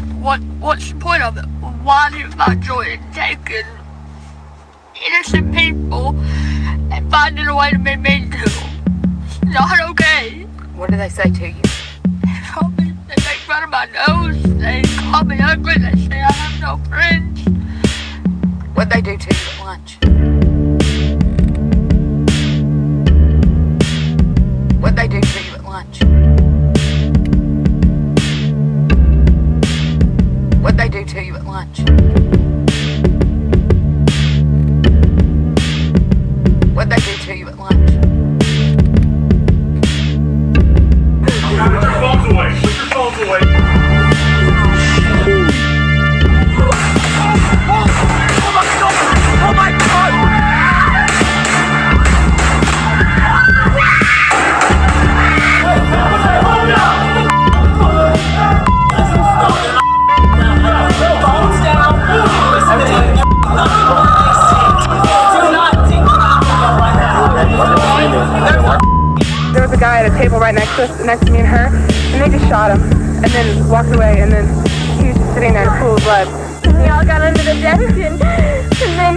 What's the point of it? Why do you not join taking innocent people and finding a way to be mean to them? It's not okay. What do they say to you? They make fun of my nose. They call me ugly. They say I have no friends. What'd they do to you at lunch? What'd they do to you at lunch? What'd they do to you at lunch? What'd they do to you at lunch? Put your phones away. Put your phones away. next to me and her, and they just shot him, and then walked away, and then he was just sitting there in a pool of blood. And we all got under the desk, and then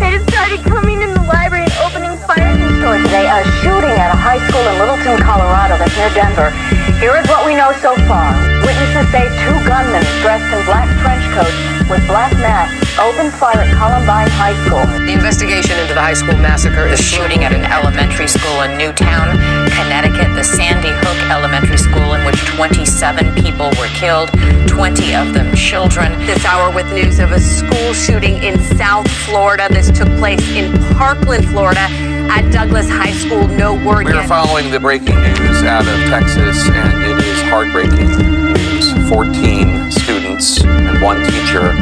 they just started coming in the library and opening fire. Today, a shooting at a high school in Littleton, Colorado, that's near Denver. Here is what we know so far. Witnesses say 2 gunmen dressed in black trench coats with black masks opened fire at Columbine High School. The investigation into the high school massacre, the shooting at an elementary school in Newtown, Connecticut, the Sandy Hook Elementary School in which 27 people were killed, 20 of them children. This hour with news of a school shooting in South Florida. This took place in Parkland, Florida, at Douglas High School. No word yet. We are following the breaking news out of Texas, and it is heartbreaking news. 14 students and 1 teacher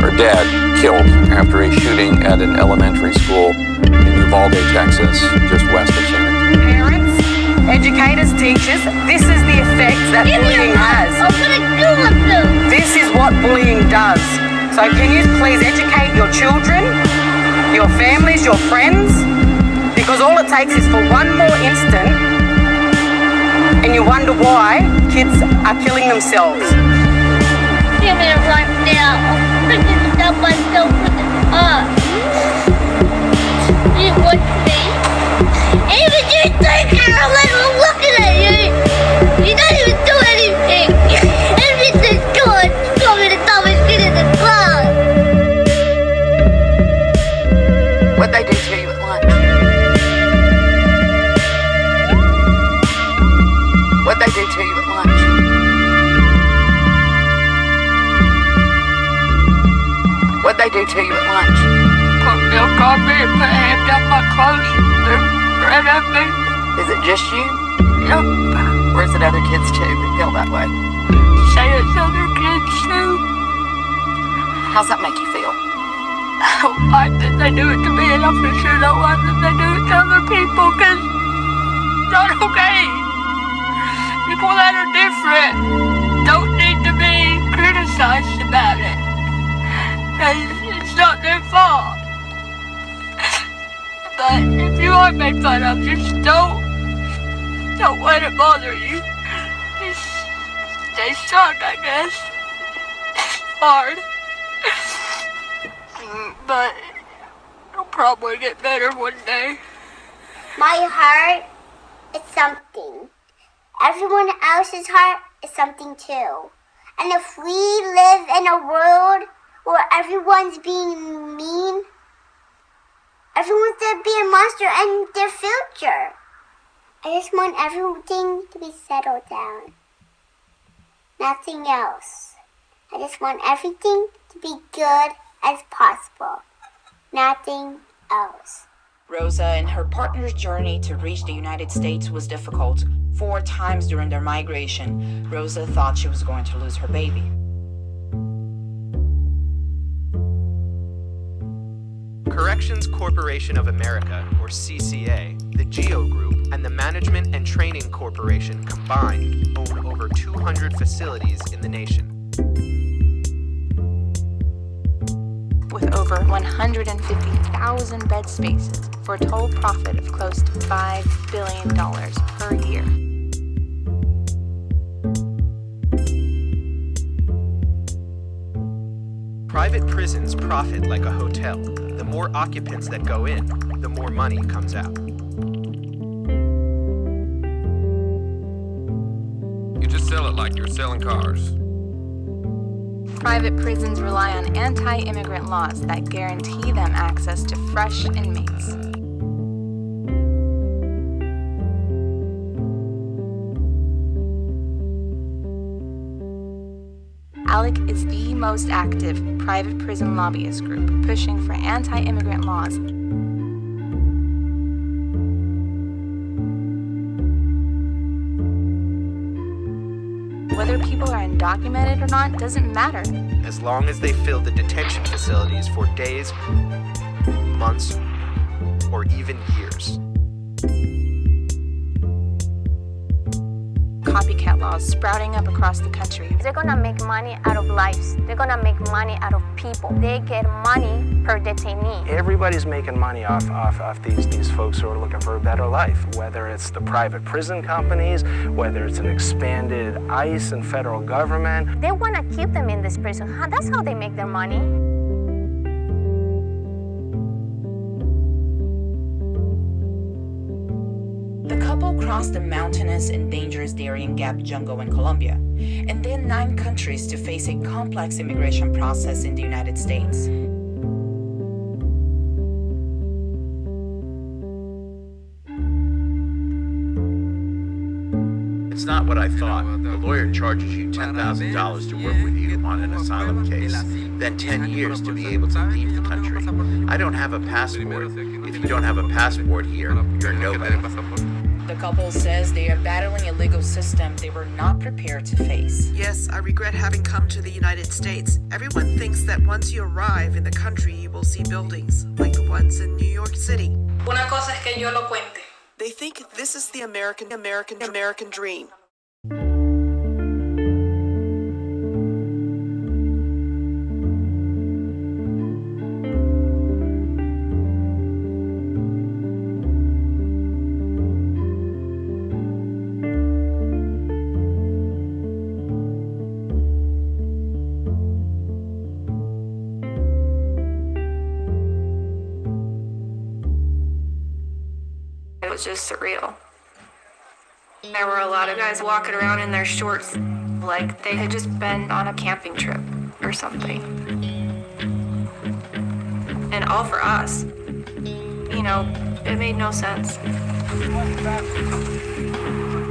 are dead, killed after a shooting at an elementary school in Uvalde, Texas, just west of San Antonio. Parents, educators, teachers, this is the effect that bullying has. This is what bullying does. So can you please educate your children, your families, your friends? Because all it takes is for one more instant, and you wonder why kids are killing themselves. Give me right now. I can stop myself with the car. You watch me. Even you think I'm looking at you. You don't even do anything. Everything's good. You told me to stop and get in the car. What'd they do to you at lunch? What'd they do to you at lunch? What'd they do to you at lunch? Put milk on me and put hand down my clothes. They're right at me. Is it just you? Yep. Or is it other kids too that feel that way? Say it's other kids too. How's that make you feel? I don't like that they do it to me, and I for sure don't like that they do it to other people, because it's not okay. People that are different don't need to be criticized about it. It's not their fault. But if you are made fun of, just don't let it bother you. Just stay strong, I guess. Hard. But it'll probably get better one day. My heart is something. Everyone else's heart is something too. And if we live in a world where everyone's being mean, everyone's gonna be a monster in their future. I just want everything to be settled down. Nothing else. I just want everything to be good as possible. Nothing else. Rosa and her partner's journey to reach the United States was difficult. 4 times during their migration, Rosa thought she was going to lose her baby. Corrections Corporation of America, or CCA, the GEO Group, and the Management and Training Corporation combined own over 200 facilities in the nation. With over 150,000 bed spaces for a total profit of close to $5 billion per year. Private prisons profit like a hotel. The more occupants that go in, the more money comes out. You just sell it like you're selling cars. Private prisons rely on anti-immigrant laws that guarantee them access to fresh inmates. ALEC is the most active private prison lobbyist group pushing for anti-immigrant laws. Whether people are undocumented or not doesn't matter. As long as they fill the detention facilities for days, months, or even years. Copycat law laws sprouting up across the country. They're gonna make money out of lives. They're gonna make money out of people. They get money per detainee. Everybody's making money off these folks who are looking for a better life, whether it's the private prison companies, whether it's an expanded ICE and federal government. They wanna keep them in this prison. That's how they make their money. The couple crossed the mountainous and dangerous Darien Gap jungle in Colombia, and then 9 countries to face a complex immigration process in the United States. It's not what I thought. The lawyer charges you $10,000 to work with you on an asylum case, then 10 years to be able to leave the country. I don't have a passport. If you don't have a passport here, you're nobody. The couple says they are battling a legal system they were not prepared to face. Yes, I regret having come to the United States. Everyone thinks that once you arrive in the country, you will see buildings like the ones in New York City. Una cosa es que yo lo cuente. They think this is the American dream. It was just surreal. There were a lot of guys walking around in their shorts like they had just been on a camping trip or something. And all for us. You know, it made no sense.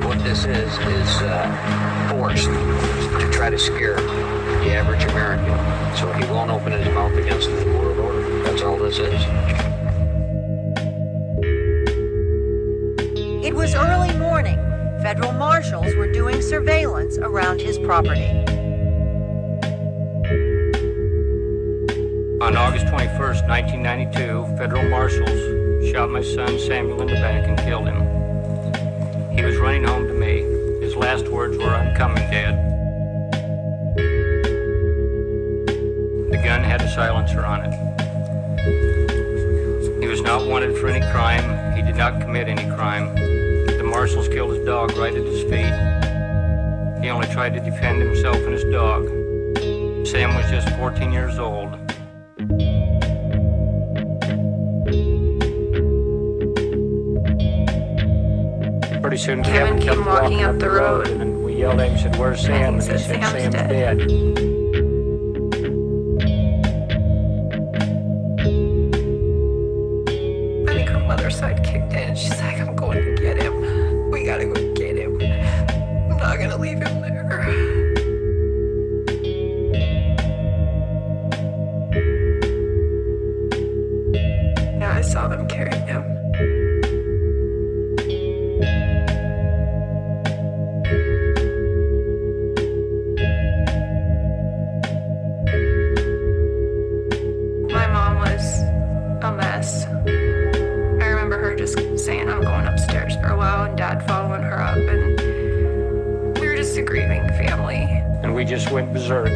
What this is forced to try to scare the average American so he won't open his mouth against the New World Order. That's all this is. It was early morning. Federal marshals were doing surveillance around his property. On August 21st, 1992, federal marshals shot my son Samuel in the back and killed him. He was running home to me. His last words were, "I'm coming, Dad." The gun had a silencer on it. He was not wanted for any crime. He did not commit any crime. The marshals killed his dog right at his feet. He only tried to defend himself and his dog. Sam was just 14 years old. Pretty soon Kevin came walking up the road, and we yelled at him and said, "Where's Sam?" And he said, "Sam's dead." I think her mother's side kicked in. She's like, "I'm going to get him. We gotta go get him. I'm not gonna leave him there." Yeah, I saw them carry him. My mom was a mess. I remember her just saying, "I'm going upstairs for a while," and Dad following her up, and we were just a grieving family. And we just went berserk.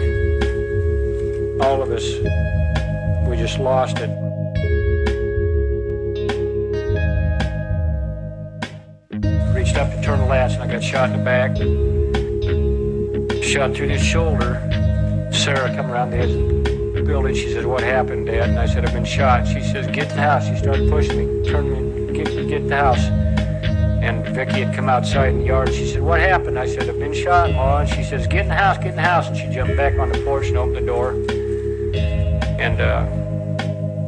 All of us. We just lost it. Reached up to turn the latch and I got shot in the back. Shot through the shoulder. Sarah come around the edge of the building. She said, "What happened, Dad?" And I said, "I've been shot." She says, "Get in the house." She started pushing me, turned me, get in the house. And Vicky had come outside in the yard. She said, "What happened?" I said, "I've been shot, Ma." And she says, "Get in the house, get in the house." And she jumped back on the porch and opened the door. And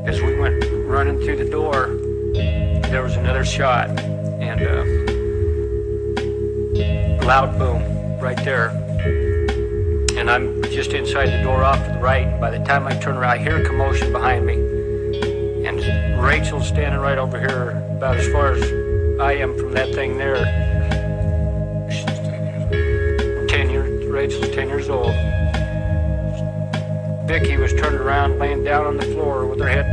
as we went running through the door, there was another shot. And loud boom right there. And I'm just inside the door off to the right. And by the time I turn around, I hear a commotion behind me. And Rachel's standing right over here, about as far as I am from that thing there. Rachel's 10 years old. Vicky was turned around, laying down on the floor with her head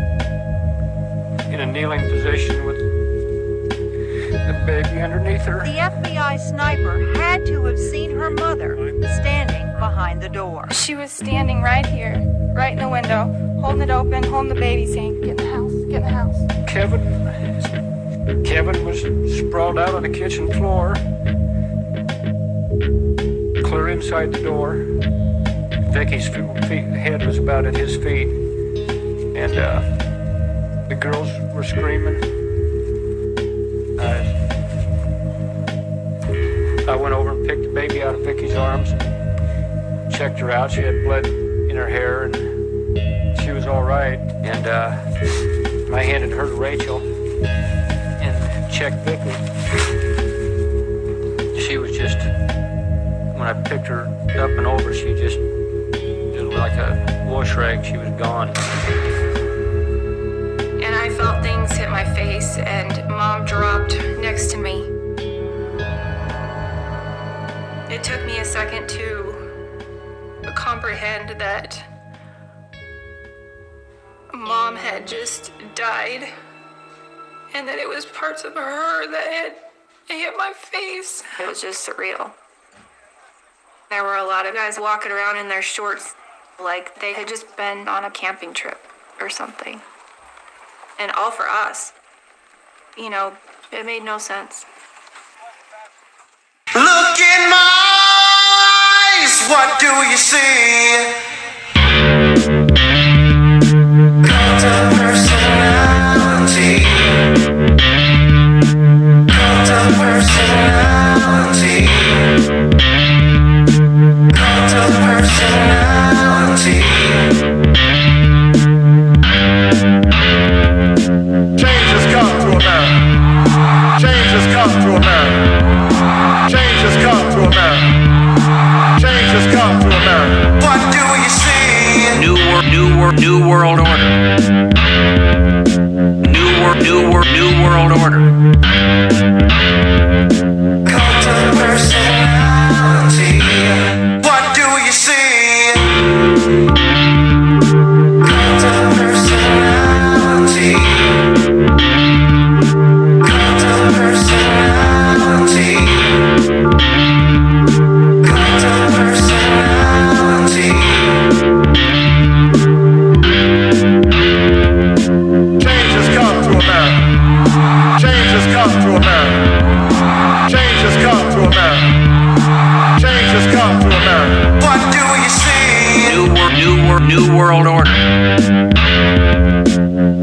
in a kneeling position with the baby underneath her. The FBI sniper had to have seen her mother standing behind the door. She was standing right here, right in the window, holding it open, holding the baby, saying, "Get in the house, get in the house." Kevin was sprawled out on the kitchen floor, clear inside the door. Vicky's head was about at his feet, and the girls were screaming. I went over and picked the baby out of Vicky's arms and checked her out. She had blood in her hair, and she was all right. And I handed her to Rachel and checked Vicky. She was just, when I picked her up and over, she just like a wash rag. She was gone. And I felt things hit my face, and Mom dropped next to me. It took me a second to comprehend that Mom had just died, and that it was parts of her that had hit my face. It was just surreal. There were a lot of guys walking around in their shorts like they had just been on a camping trip or something. And all for us. You know, it made no sense. Look in my eyes, what do you see? Cult of personality. Cult of personality. Cult of personality. Change has come to America. Change has come to America. Change has come to America. Change has come to America. What do you see? New world order. New world order. Cult of personality. What do you see? Cult of personality. Cult of personality. Cult of personality. Change has come to America. Change has come to America. Change has come to America. Change has come to America. What do you see? New world order.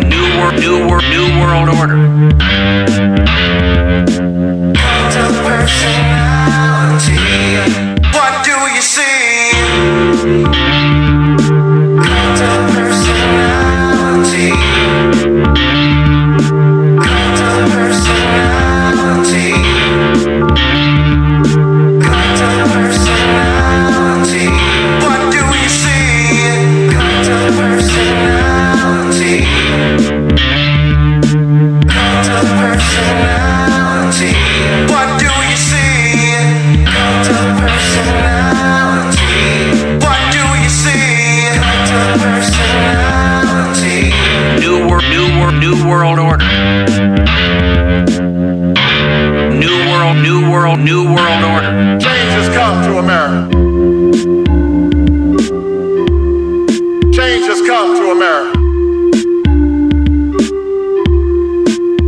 New world order. Cult of personality. What do you see? Cult of personality. Cult of personality. Cult of personality. What do you see? Cult of personality. Cult of personality. What do you see? Cult of personality. What do you see? Cult of personality. New world order. New world order. Change has come to America. Change has come to America.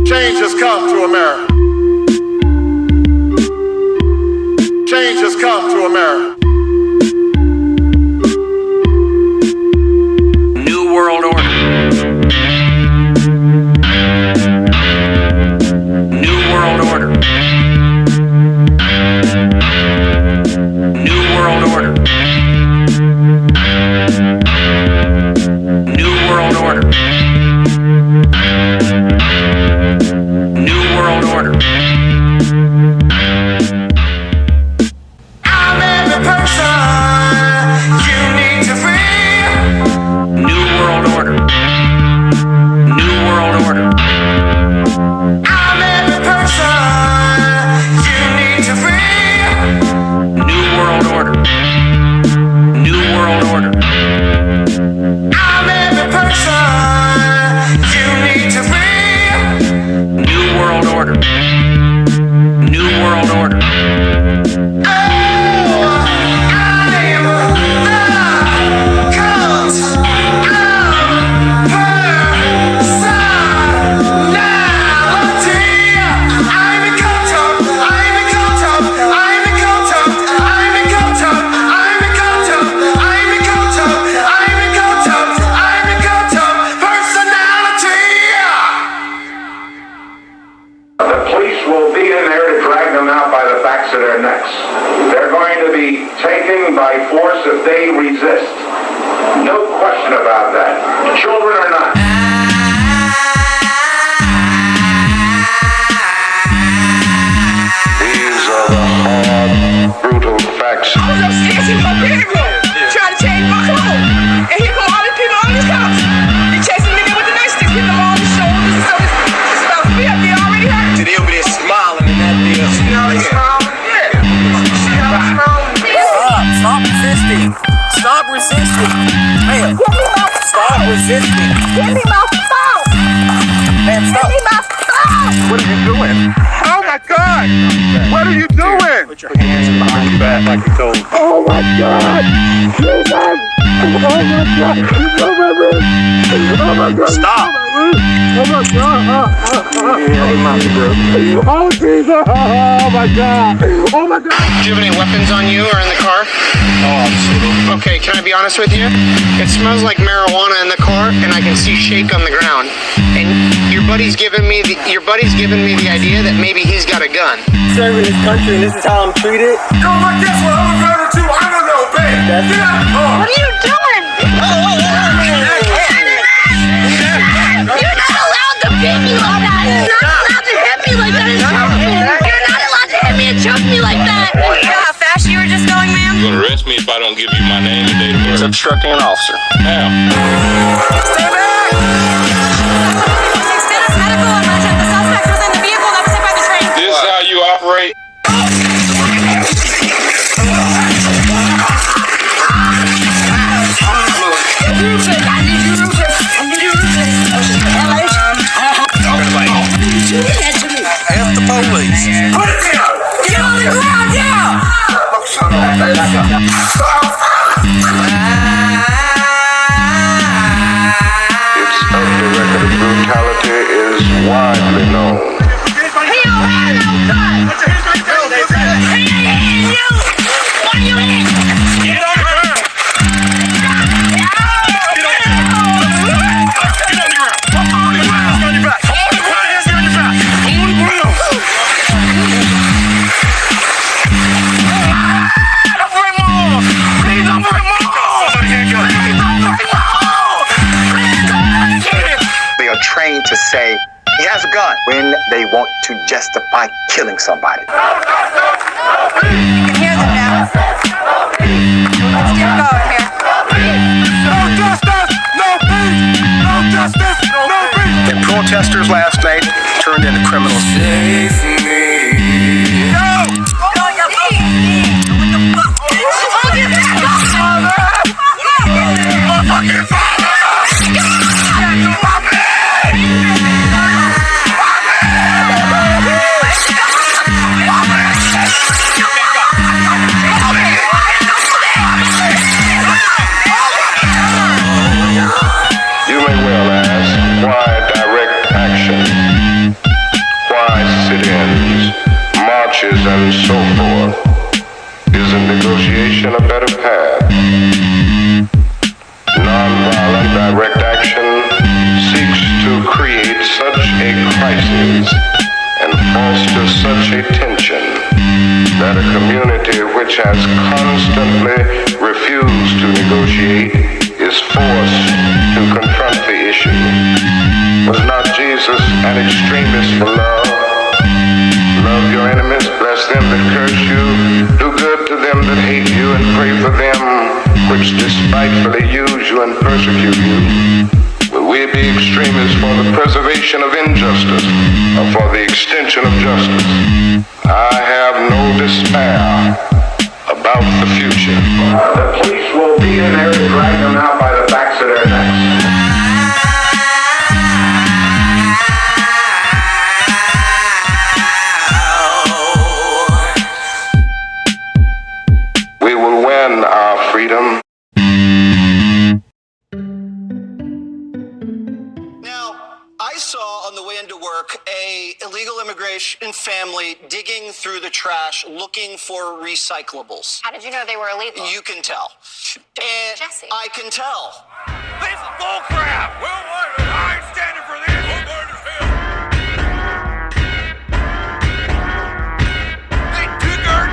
Change has come to America. Change has come to America. New world order. New world order. New world order. New world order. New world order. I'm every their necks. They're going to be taken by force if they resist. No question about that. Children are not. These are the hard, brutal facts. I was upstairs in my bedroom trying to change my clothes. And here come all these people on this couch. They chasing me there with the night sticks, hitting them on the shoulders. So it's about to be up. They already hurt. They over there smiling and that deal. See how they smiling? Yeah. See how they smiling? Stop resisting. Stop resisting. Man, stop resisting. Give me my phone. Man, stop. Give me my phone. What are you doing? Oh my God! What are you doing? Put your hands behind your back like you told. Oh my God! Jesus! Oh my God! Oh my God! Stop! Oh my God! Oh Jesus! Oh my God! Oh my God! Do you have any weapons on you or in the car? Oh, Okay, can I be honest with you? It smells like marijuana in the car, and I can see shake on the ground. And your buddy's giving me the idea that maybe he's got a gun. Serving this country, and this is how I'm treated. Yo, look, guess what? I'm a driver too. I don't know, babe. Get out of the car. What are you doing? You're not allowed to beat me like that. You're not allowed to hit me like that and choke me. You're not allowed to hit me and choke me like that. You know how fast you were just going, ma'am? You're gonna arrest me if I don't give you my name and date of birth. He's obstructing an officer. Now. Stay back! Extended medical emergency. The suspect was in the vehicle that was hit by the train. This is how you operate? F the police. Put it down. Get on the ground, yeah! Its ugly record of brutality is widely known. He don't have no gun! He ain't hitting you! What are you hitting? Get on the ground. They are trained to say he has a gun when they want to justify killing somebody. You can hear them now. Let's keep going here. No justice, no peace. No justice, no peace. And protesters last night turned into criminals. Save me. No! Go, your feet! What the fuck? Hold your back up! Motherfucking father! You may well ask, why direct action? Why sit-ins, marches, and so forth? Isn't negotiation a better path? Nonviolent direct action seeks to create such a crisis and foster such a tension that a community which has constantly refused to negotiate is forced to confront the issue. Was not Jesus an extremist for love? Love your enemies, bless them that curse you, do good to them that hate you, and pray for them which despitefully use you and persecute you. Will we be extremists for the preservation of injustice or for the extension of justice? I have no despair about the future. The police will beat in there and drag them out by the backs of their necks. We will win our freedom. I saw on the way into work a illegal immigration family digging through the trash looking for recyclables. How did you know they were illegal? You can tell. And Jesse. I can tell. This is bullcrap! I ain't standing for this! They took our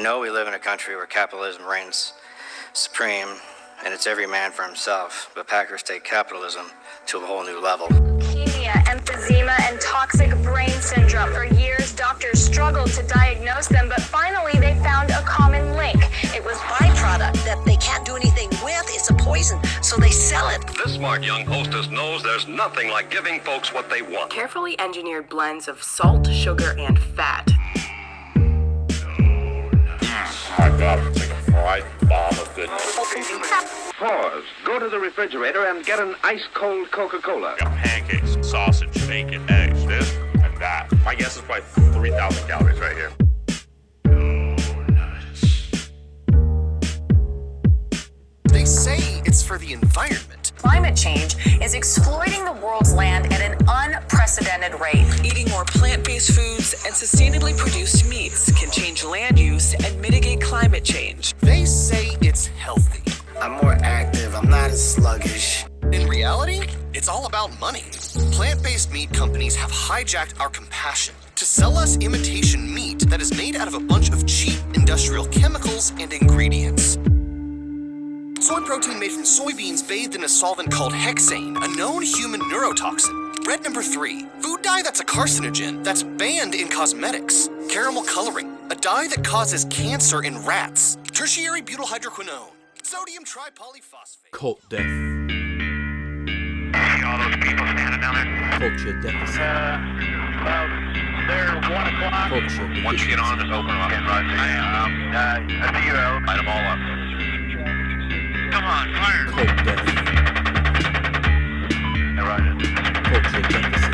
know we live in a country where capitalism reigns supreme, and it's every man for himself, but Packers take capitalism to a whole new level. Leukemia, emphysema, and toxic brain syndrome. For years, doctors struggled to diagnose them, but finally they found a common link. It was byproduct that they can't do anything with. It's a poison, so they sell it. This smart young hostess knows there's nothing like giving folks what they want. Carefully engineered blends of salt, sugar, and fat. I gotta take a fried bomb of goodness. Pause. Go to the refrigerator and get an ice-cold Coca-Cola. Got pancakes, sausage, bacon, eggs, this and that. My guess is probably 3,000 calories right here. They say it's for the environment. Climate change is exploiting the world's land at an unprecedented rate. Eating more plant-based foods and sustainably produced meats can change land use and mitigate climate change. They say it's healthy. I'm more active, I'm not as sluggish. In reality, it's all about money. Plant-based meat companies have hijacked our compassion to sell us imitation meat that is made out of a bunch of cheap industrial chemicals and ingredients. Soy protein made from soybeans bathed in a solvent called hexane, a known human neurotoxin. Red number 3, food dye that's a carcinogen that's banned in cosmetics. Caramel coloring, a dye that causes cancer in rats. Tertiary butylhydroquinone, sodium tripolyphosphate. Cult death. See all those people standing down there? Culture deficit. They're 1 o'clock. Culture deficit. Once you get on, just open them up. I see you out. Light them all up. Come on, fire. Cult death. Hey, Roger. Culture deficit.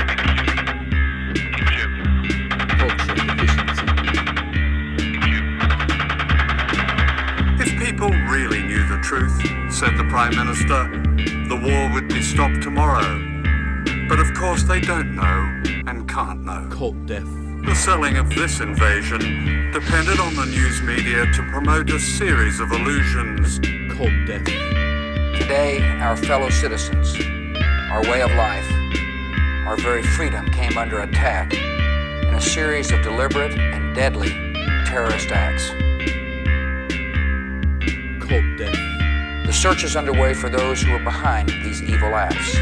Shoot. Culture deficiency. If people really knew the truth, said the Prime Minister, the war would be stopped tomorrow. But of course they don't know and can't know. Cult death. The selling of this invasion depended on the news media to promote a series of illusions. Cult death. Today, our fellow citizens, our way of life, our very freedom came under attack in a series of deliberate and deadly terrorist acts. Cult death. The search is underway for those who are behind these evil acts.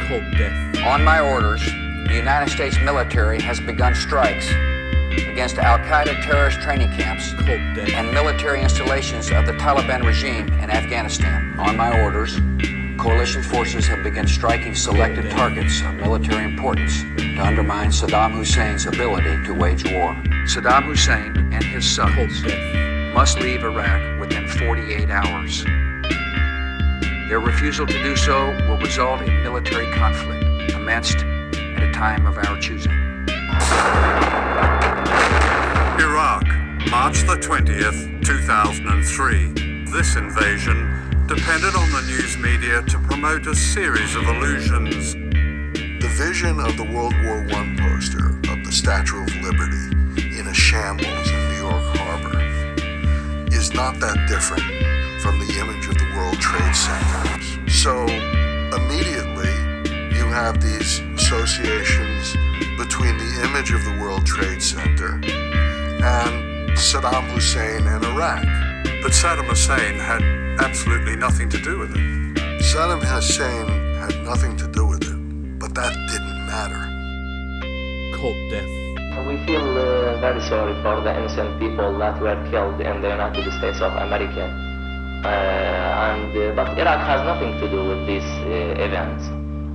Cult death. On my orders, the United States military has begun strikes against Al-Qaeda terrorist training camps and military installations of the Taliban regime in Afghanistan. On my orders, coalition forces have begun striking selected targets of military importance to undermine Saddam Hussein's ability to wage war. Saddam Hussein and his sons must leave Iraq within 48 hours. Their refusal to do so will result in military conflict commenced at a time of our choosing. Iraq, March the 20th, 2003. This invasion depended on the news media to promote a series of illusions. The vision of the World War I poster of the Statue of Liberty in a shambles in New York Harbor is not that different from the image of the World Trade Center. So immediately you have these associations between the image of the World Trade Center and Saddam Hussein and Iraq. But Saddam Hussein had absolutely nothing to do with it. Saddam Hussein had nothing to do with it, but that didn't matter. Cult death. We feel very sorry for the innocent people that were killed in the United States of America. But Iraq has nothing to do with these events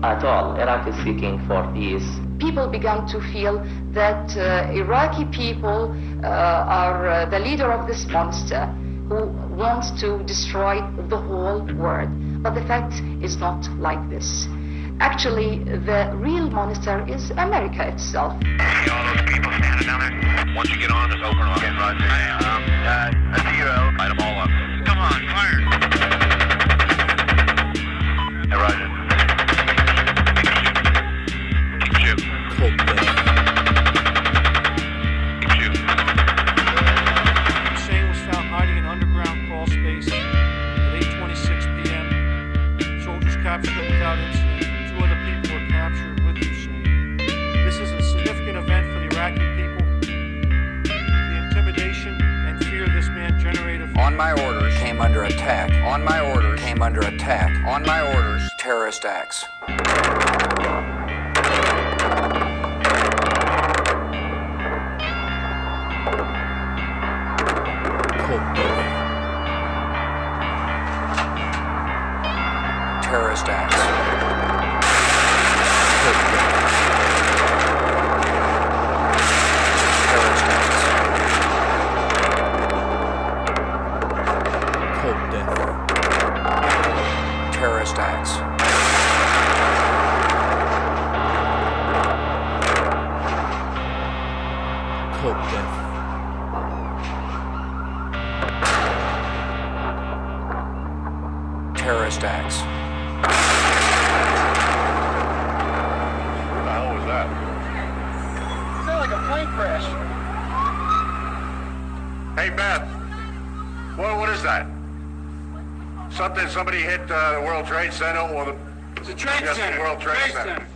at all. Iraq is seeking for peace. People began to feel that Iraqi people are the leader of this monster who wants to destroy the whole world. But the fact is not like this. Actually, the real monster is America itself. See all those people standing down there? Once you get on, just open them up. Okay, Roger. I see you out. Light them all up. Come on, fire. Hey, Roger. Shoot. Cult death. Shoot. Hussein was found hiding in underground crawl space at 8:26 p.m. Soldiers captured him without incident. Two other people were captured with Hussein. This is a significant event for the Iraqi people. attack. On my orders, came under attack. On my orders, terrorist acts. Terrorist acts. Terrorist acts. Cold death. Terrorist acts. Cold death. Terrorist acts. What the hell was that? Sounded like a plane crash. Hey, Beth. What is that? Somebody hit the World Trade Center or the... It's a Trade Center. World Trade Center.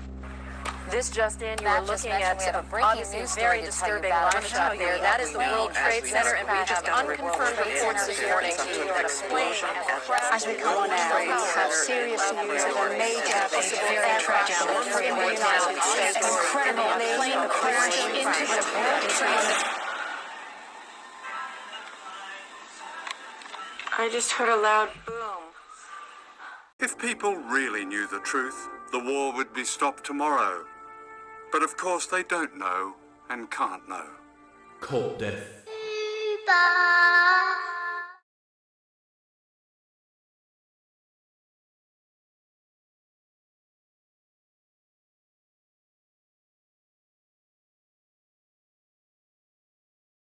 This just in, you were looking at obviously very disturbing live shot there. That is the World Trade Center, and we just unconfirmed reports this morning to explain As we come on now, we have serious news of a major and very tragic in the United States. An incredible plane crash into the World Trade Center. I just heard a loud boom. If people really knew the truth, the war would be stopped tomorrow. But of course they don't know and can't know. Cold death. Bye.